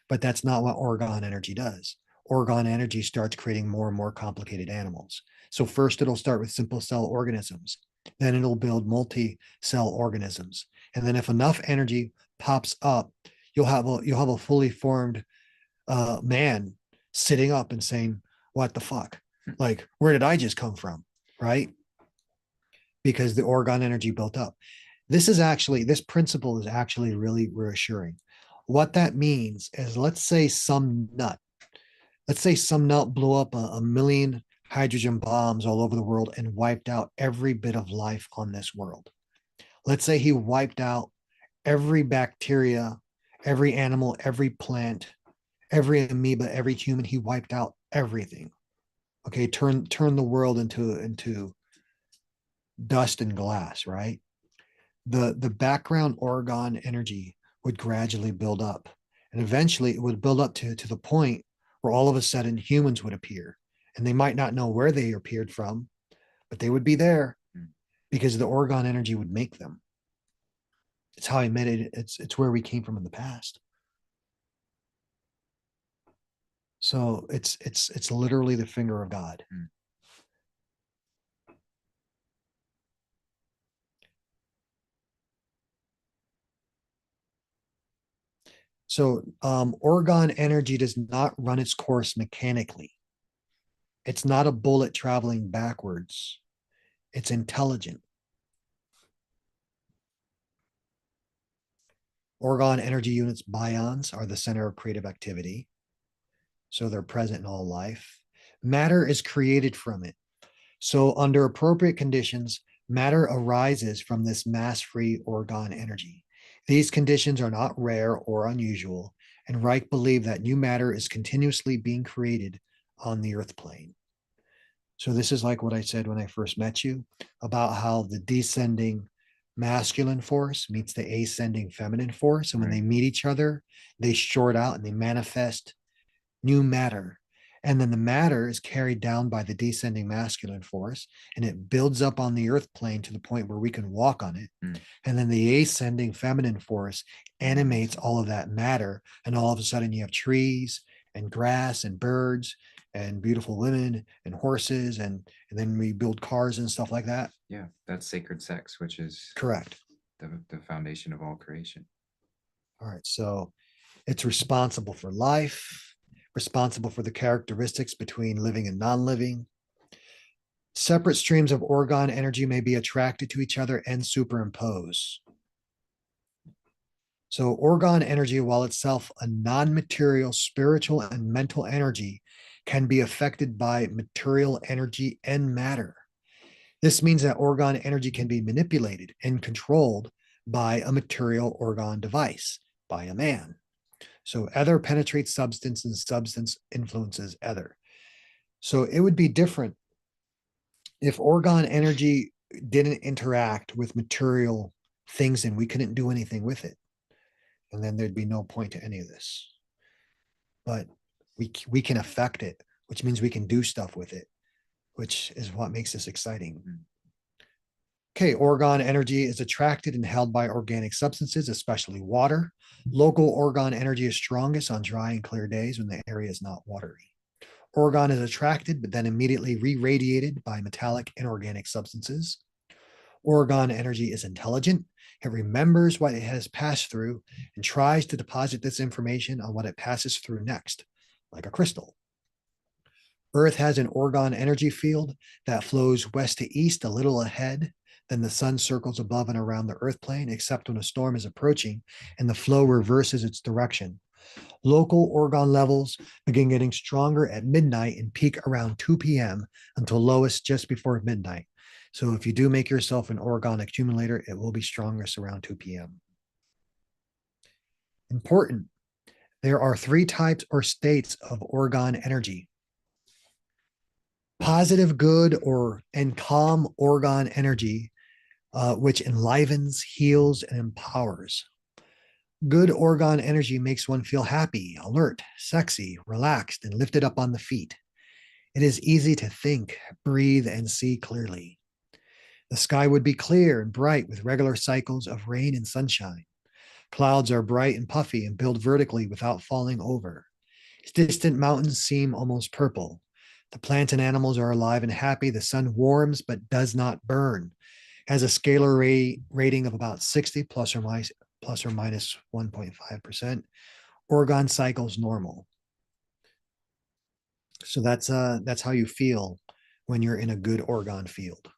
But that's not what Orgone energy does. Orgone energy starts creating more and more complicated animals. So first it'll start with simple cell organisms. Then it'll build multi-cell organisms. And then if enough energy pops up, you'll have a fully formed man sitting up and saying, "What the fuck? Like, where did I just come from?" Right? Because the Orgone energy built up. This principle is actually really reassuring. What that means is, let's say some nut blew up a million hydrogen bombs all over the world and wiped out every bit of life on this world. Let's say he wiped out every bacteria, every animal, every plant, every amoeba, every human. He wiped out everything. Okay, turn the world into dust and glass, right? The background Orgone energy would gradually build up. And eventually it would build up to the point where all of a sudden humans would appear. And they might not know where they appeared from, but they would be there because the Orgone energy would make them. It's how I made it. It's where we came from in the past. So it's literally the finger of God. So Orgone energy does not run its course mechanically. It's not a bullet traveling backwards. It's intelligent. Orgone energy units, bions, are the center of creative activity. So they're present in all life. Matter is created from it. So under appropriate conditions, matter arises from this mass-free Orgone energy. These conditions are not rare or unusual, and Reich believed that new matter is continuously being created on the earth plane. So this is like what I said when I first met you about how the descending masculine force meets the ascending feminine force. And when they meet each other, they short out and they manifest new matter. And then the matter is carried down by the descending masculine force and it builds up on the earth plane to the point where we can walk on it. And then the ascending feminine force animates all of that matter. And all of a sudden you have trees and grass and birds and beautiful women and horses. And then we build cars and stuff like that. Yeah, that's sacred sex, which is Correct. the foundation of all creation. All right. So it's responsible for life, responsible for the characteristics between living and non-living. Separate streams of Orgone energy may be attracted to each other and superimpose. So Orgone energy, while itself a non-material, spiritual, and mental energy, can be affected by material energy and matter. This means that Orgone energy can be manipulated and controlled by a material Orgone device, by a man. So ether penetrates substance and substance influences ether. So it would be different if Orgone energy didn't interact with material things and we couldn't do anything with it. And then there'd be no point to any of this. But we can affect it, which means we can do stuff with it, which is what makes this exciting. Okay, Orgone energy is attracted and held by organic substances, especially water. Local Orgone energy is strongest on dry and clear days when the area is not watery. Orgone is attracted, but then immediately re-radiated by metallic inorganic substances. Orgone energy is intelligent. It remembers what it has passed through and tries to deposit this information on what it passes through next, like a crystal. Earth has an Orgone energy field that flows west to east a little ahead. Then the sun circles above and around the earth plane, except when a storm is approaching and the flow reverses its direction. Local orgone levels begin getting stronger at midnight and peak around 2 p.m. until lowest just before midnight. So if you do make yourself an orgone accumulator, it will be strongest around 2 p.m. Important. There are 3 types or states of orgone energy. Positive, good, and calm orgone energy, which enlivens, heals, and empowers. Good orgone energy makes one feel happy, alert, sexy, relaxed, and lifted up on the feet. It is easy to think, breathe, and see clearly. The sky would be clear and bright with regular cycles of rain and sunshine. Clouds are bright and puffy and build vertically without falling over. Distant mountains seem almost purple. The plants and animals are alive and happy. The sun warms but does not burn. Has a scalar rating of about 60 plus or minus 1.5%. Orgone cycles normal. So that's how you feel when you're in a good orgone field.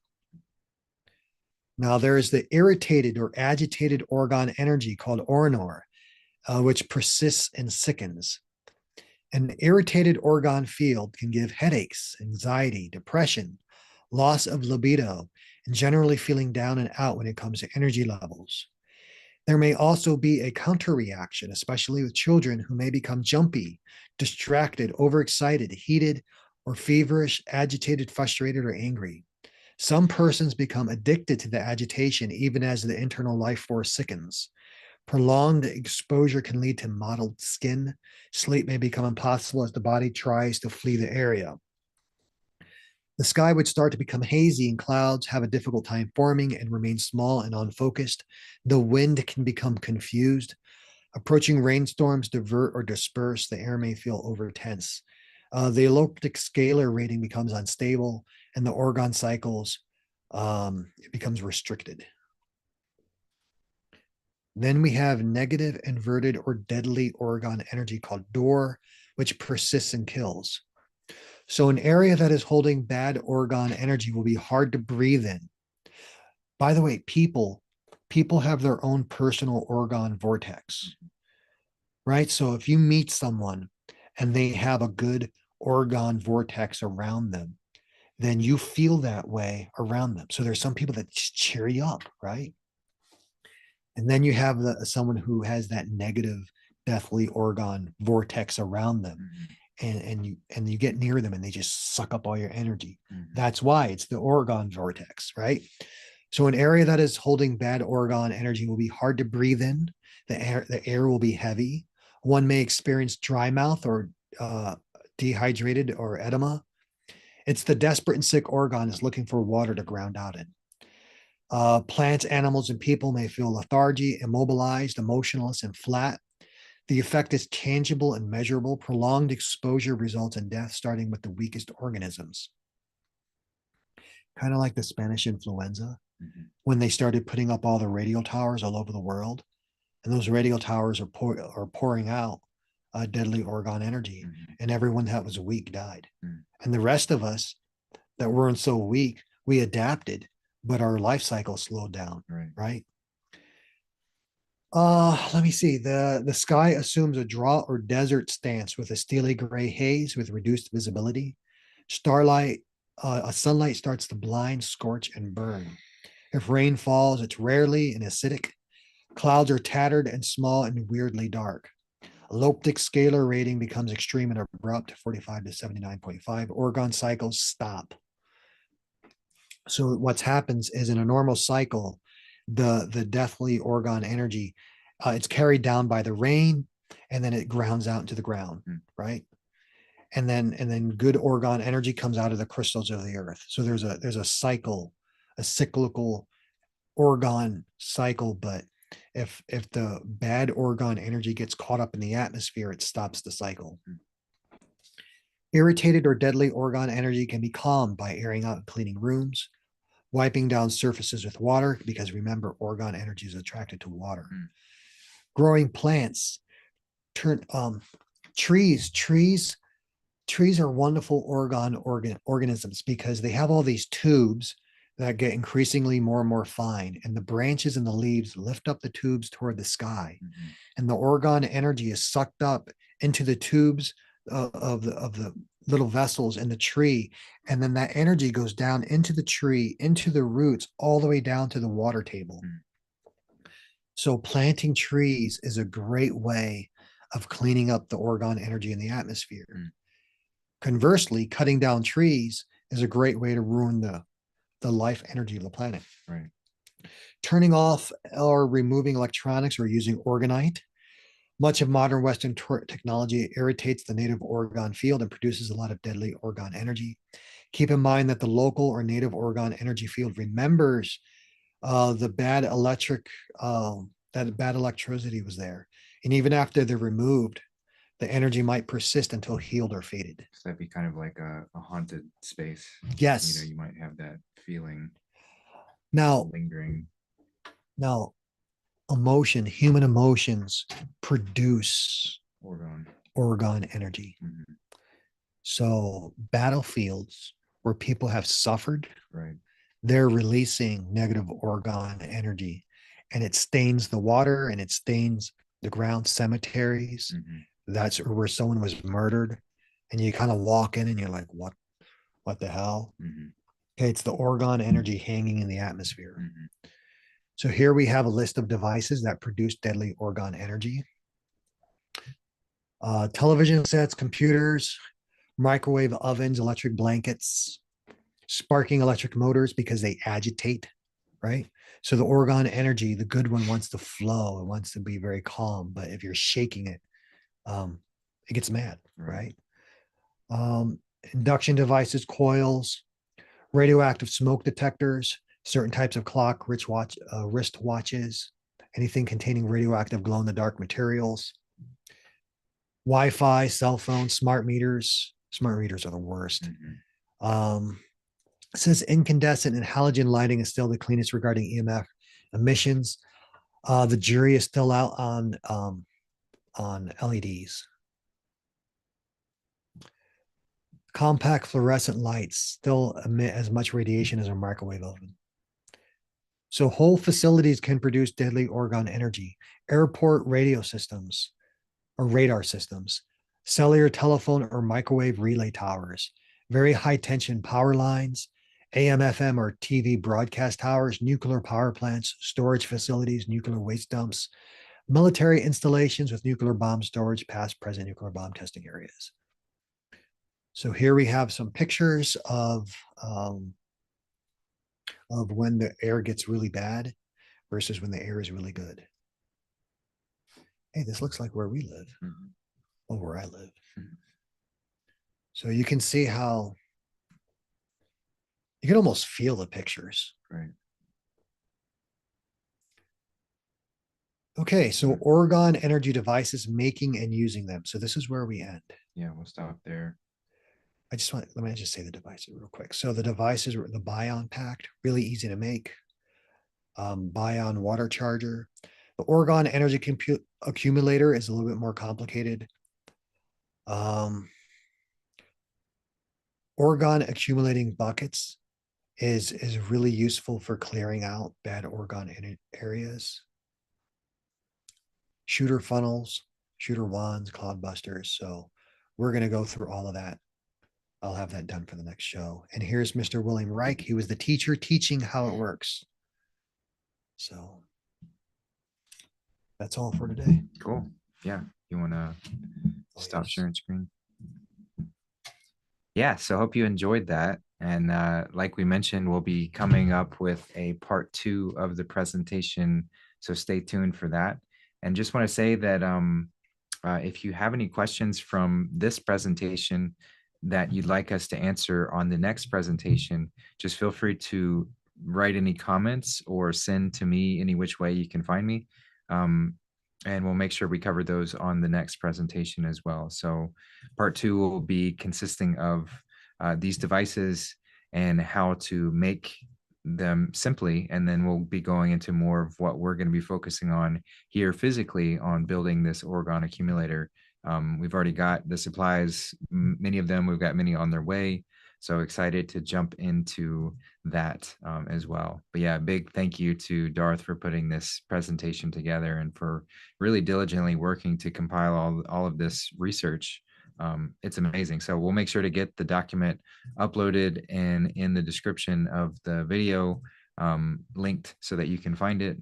Now there is the irritated or agitated orgone energy called ornor, which persists and sickens. An irritated orgone field can give headaches, anxiety, depression, loss of libido, and generally feeling down and out when it comes to energy levels. There may also be a counter reaction, especially with children who may become jumpy, distracted, overexcited, heated, or feverish, agitated, frustrated, or angry. Some persons become addicted to the agitation even as the internal life force sickens. Prolonged exposure can lead to mottled skin. Sleep may become impossible as the body tries to flee the area. The sky would start to become hazy and clouds have a difficult time forming and remain small and unfocused. The wind can become confused. Approaching rainstorms divert or disperse. The air may feel over tense. The elliptic scalar rating becomes unstable and the orgone cycles it becomes restricted. Then we have negative, inverted, or deadly orgone energy called DOR, which persists and kills. So an area that is holding bad orgone energy will be hard to breathe in. By the way, people have their own personal orgone vortex, right? So if you meet someone and they have a good orgone vortex around them, then you feel that way around them. So there's some people that cheer you up, right? And then you have someone who has that negative, deathly orgone vortex around them. And you get near them and they just suck up all your energy. That's why it's the orgone vortex, right? So an area that is holding bad orgone energy will be hard to breathe in. The air will be heavy. One may experience dry mouth or dehydrated or edema. It's the desperate and sick orgone is looking for water to ground out in. Plants, animals, and people may feel lethargy, immobilized, emotionless, and flat. The effect is tangible and measurable. Prolonged exposure results in death, starting with the weakest organisms. Kind of like the Spanish influenza, when they started putting up all the radio towers all over the world. And those radio towers are pouring out deadly orgone energy. And everyone that was weak died. And the rest of us that weren't so weak, we adapted, but our life cycle slowed down, right? Let me see. The sky assumes a drought or desert stance with a steely gray haze with reduced visibility. Starlight, sunlight starts to blind, scorch, and burn. If rain falls, it's rarely and acidic. Clouds are tattered and small and weirdly dark. Elliptic scalar rating becomes extreme and abrupt, 45 to 79.5. Orgone cycles stop. So what happens is in a normal cycle, the deathly orgone energy, it's carried down by the rain and then it grounds out into the ground, right? And then good orgone energy comes out of the crystals of the earth. So there's a cycle, a cyclical orgone cycle, but if the bad orgone energy gets caught up in the atmosphere, it stops the cycle. Irritated or deadly orgone energy can be calmed by airing out and cleaning rooms, wiping down surfaces with water, because remember, orgone energy is attracted to water. Growing plants, trees are wonderful organisms because they have all these tubes that get increasingly more and more fine, and the branches and the leaves lift up the tubes toward the sky, and the orgone energy is sucked up into the tubes of the little vessels in the tree, and then that energy goes down into the tree, into the roots, all the way down to the water table. So planting trees is a great way of cleaning up the orgone energy in the atmosphere. Conversely, cutting down trees is a great way to ruin the life energy of the planet. Right. Turning off or removing electronics or using orgonite. Much of modern Western technology irritates the native orgone field and produces a lot of deadly orgone energy. Keep in mind that the local or native orgone energy field remembers the bad that bad electricity was there. And even after they're removed, the energy might persist until healed or faded. So that'd be kind of like a haunted space. Yes. You might have that feeling Now, lingering. Now, human emotions produce orgone energy. So battlefields where people have suffered, right, they're releasing negative orgone energy, and it stains the water and it stains the ground. Cemeteries, that's where someone was murdered, and you kind of walk in and you're like, what the hell? Okay, it's the orgone energy hanging in the atmosphere. So here we have a list of devices that produce deadly orgone energy. Television sets, computers, microwave ovens, electric blankets, sparking electric motors because they agitate, right? So the orgone energy, the good one, wants to flow. It wants to be very calm. But if you're shaking it, it gets mad, right? Induction devices, coils, radioactive smoke detectors, certain types of clock, wrist watches, anything containing radioactive glow-in-the-dark materials, Wi-Fi, cell phones, smart meters. Smart meters are the worst. It says incandescent and halogen lighting is still the cleanest regarding EMF emissions. The jury is still out on LEDs. Compact fluorescent lights still emit as much radiation as a microwave oven. So whole facilities can produce deadly orgone energy. Airport radio systems or radar systems, cellular telephone or microwave relay towers, very high tension power lines, AM, FM, or TV broadcast towers, nuclear power plants, storage facilities, nuclear waste dumps, military installations with nuclear bomb storage, past, present nuclear bomb testing areas. So here we have some pictures of when the air gets really bad versus when the air is really good. Hey, this looks like where we live, or where I live. So you can see how you can almost feel the pictures. Right. Okay, so orgone energy devices, making and using them. So this is where we end. Yeah, we'll stop there. Let me just say the devices real quick. So the devices were the Bion Pact, really easy to make. Bion water charger. The Orgone Energy Accumulator is a little bit more complicated. Orgone accumulating buckets is really useful for clearing out bad orgone areas. Shooter funnels, shooter wands, cloud busters. So we're going to go through all of that. I'll have that done for the next show. And here's Mr. Wilhelm Reich. He was the teacher teaching how it works. So that's all for today. Cool. Yeah. You want to stop sharing screen? Yeah. So hope you enjoyed that. And like we mentioned, we'll be coming up with a part 2 of the presentation. So stay tuned for that. And just want to say that if you have any questions from this presentation that you'd like us to answer on the next presentation, just feel free to write any comments or send to me any which way you can find me. And we'll make sure we cover those on the next presentation as well. So part 2 will be consisting of these devices and how to make them simply. And then we'll be going into more of what we're going to be focusing on here physically on building this Orgone accumulator. We've already got the supplies, many of them, we've got many on their way. So excited to jump into that as well. But yeah, big thank you to Darth for putting this presentation together and for really diligently working to compile all of this research. It's amazing. So we'll make sure to get the document uploaded and in the description of the video linked so that you can find it.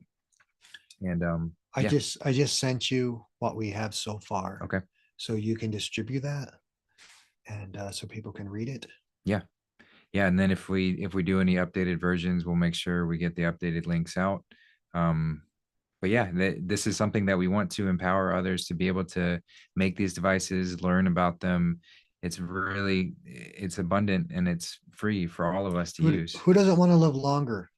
And yeah, I just sent you what we have so far, okay. so you can distribute that, and so people can read it. Yeah. Yeah, and then if we do any updated versions, we'll make sure we get the updated links out. Um, but yeah, this is something that we want to empower others to be able to make these devices, learn about them. It's abundant and it's free for all of us to use. Who doesn't want to live longer?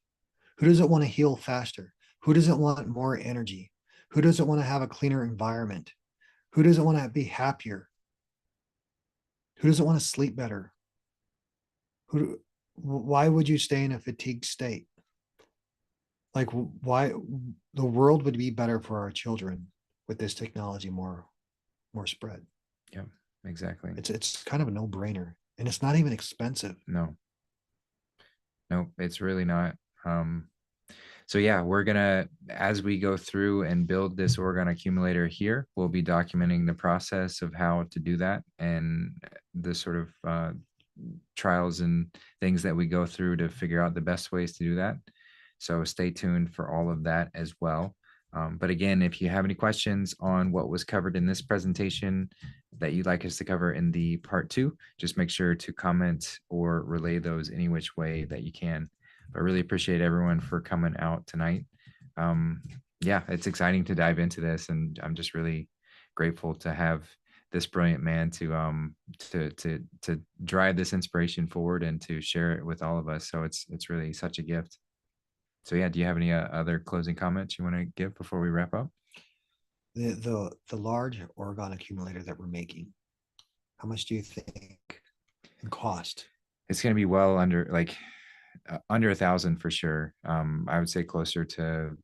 Who doesn't want to heal faster? Who doesn't want more energy? Who doesn't want to have a cleaner environment? Who doesn't want to be happier? Who doesn't want to sleep better? Why would you stay in a fatigued state? Like, why the world would be better for our children with this technology more spread. Yeah, exactly. It's kind of a no-brainer, and it's not even expensive. No, it's really not. So yeah, we're gonna, as we go through and build this Orgone accumulator here, we'll be documenting the process of how to do that and the sort of trials and things that we go through to figure out the best ways to do that. So stay tuned for all of that as well. But again, if you have any questions on what was covered in this presentation that you'd like us to cover in the part 2, just make sure to comment or relay those any which way that you can. But I really appreciate everyone for coming out tonight. Yeah, it's exciting to dive into this, and I'm just really grateful to have this brilliant man to drive this inspiration forward and to share it with all of us. So it's really such a gift. So yeah, do you have any other closing comments you want to give before we wrap up? The large Orgone accumulator that we're making, how much do you think in cost? It's going to be well under under 1,000 for sure. I would say closer to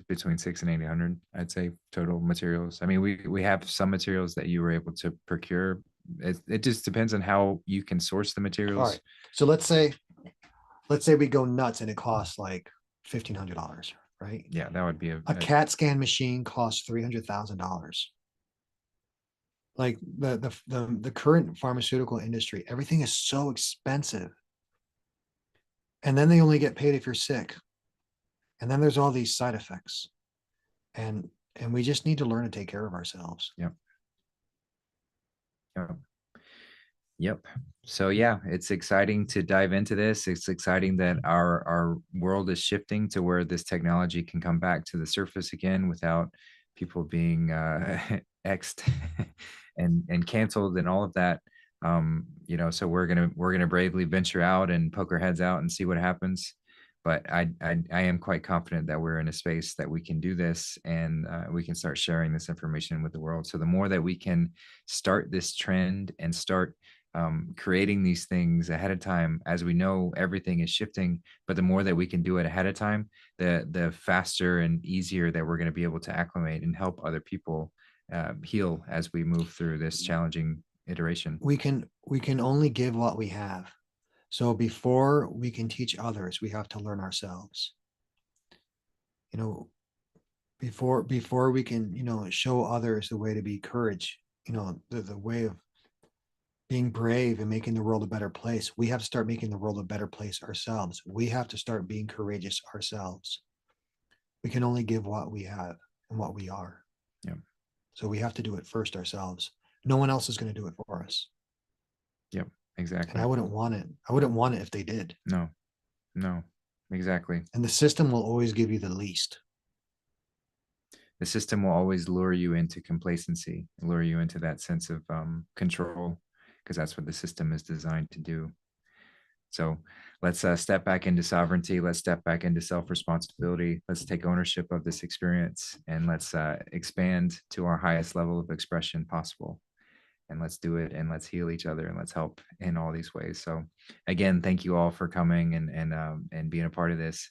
between 6 and 800. I'd say total materials. I mean, we have some materials that you were able to procure. It just depends on how you can source the All materials. right. So let's say we go nuts and it costs like $1,500, right? Yeah, that would be A CAT scan machine costs $300,000. Like the current pharmaceutical industry, everything is so expensive. And then they only get paid if you're sick. And then there's all these side effects. And we just need to learn to take care of ourselves. Yep. Yep. Yep. So yeah, it's exciting to dive into this. It's exciting that our world is shifting to where this technology can come back to the surface again without people being exed and canceled and all of that. So we're gonna bravely venture out and poke our heads out and see what happens. But I am quite confident that we're in a space that we can do this, and we can start sharing this information with the world. So the more that we can start this trend and start creating these things ahead of time, as we know everything is shifting, but the more that we can do it ahead of time, the faster and easier that we're going to be able to acclimate and help other people heal as we move through this challenging iteration. We can only give what we have. So before we can teach others, we have to learn ourselves. Before we can, show others the way to be courage, the way of being brave and making the world a better place, we have to start making the world a better place ourselves. We have to start being courageous ourselves. We can only give what we have and what we are. Yeah. So we have to do it first ourselves. No one else is going to do it for us. Yep, exactly. And I wouldn't want it. I wouldn't want it if they did. No, exactly. And the system will always give you the least. The system will always lure you into complacency, lure you into that sense of control, because that's what the system is designed to do. So let's step back into sovereignty. Let's step back into self-responsibility. Let's take ownership of this experience, and let's expand to our highest level of expression possible. And let's do it, and let's heal each other, and let's help in all these ways. So again, thank you all for coming and being a part of this.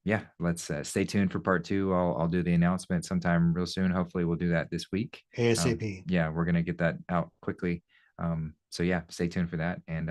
Yeah, let's stay tuned for part 2. I'll do the announcement sometime real soon. Hopefully we'll do that this week. ASAP. Yeah, we're going to get that out quickly. So yeah, stay tuned for that. And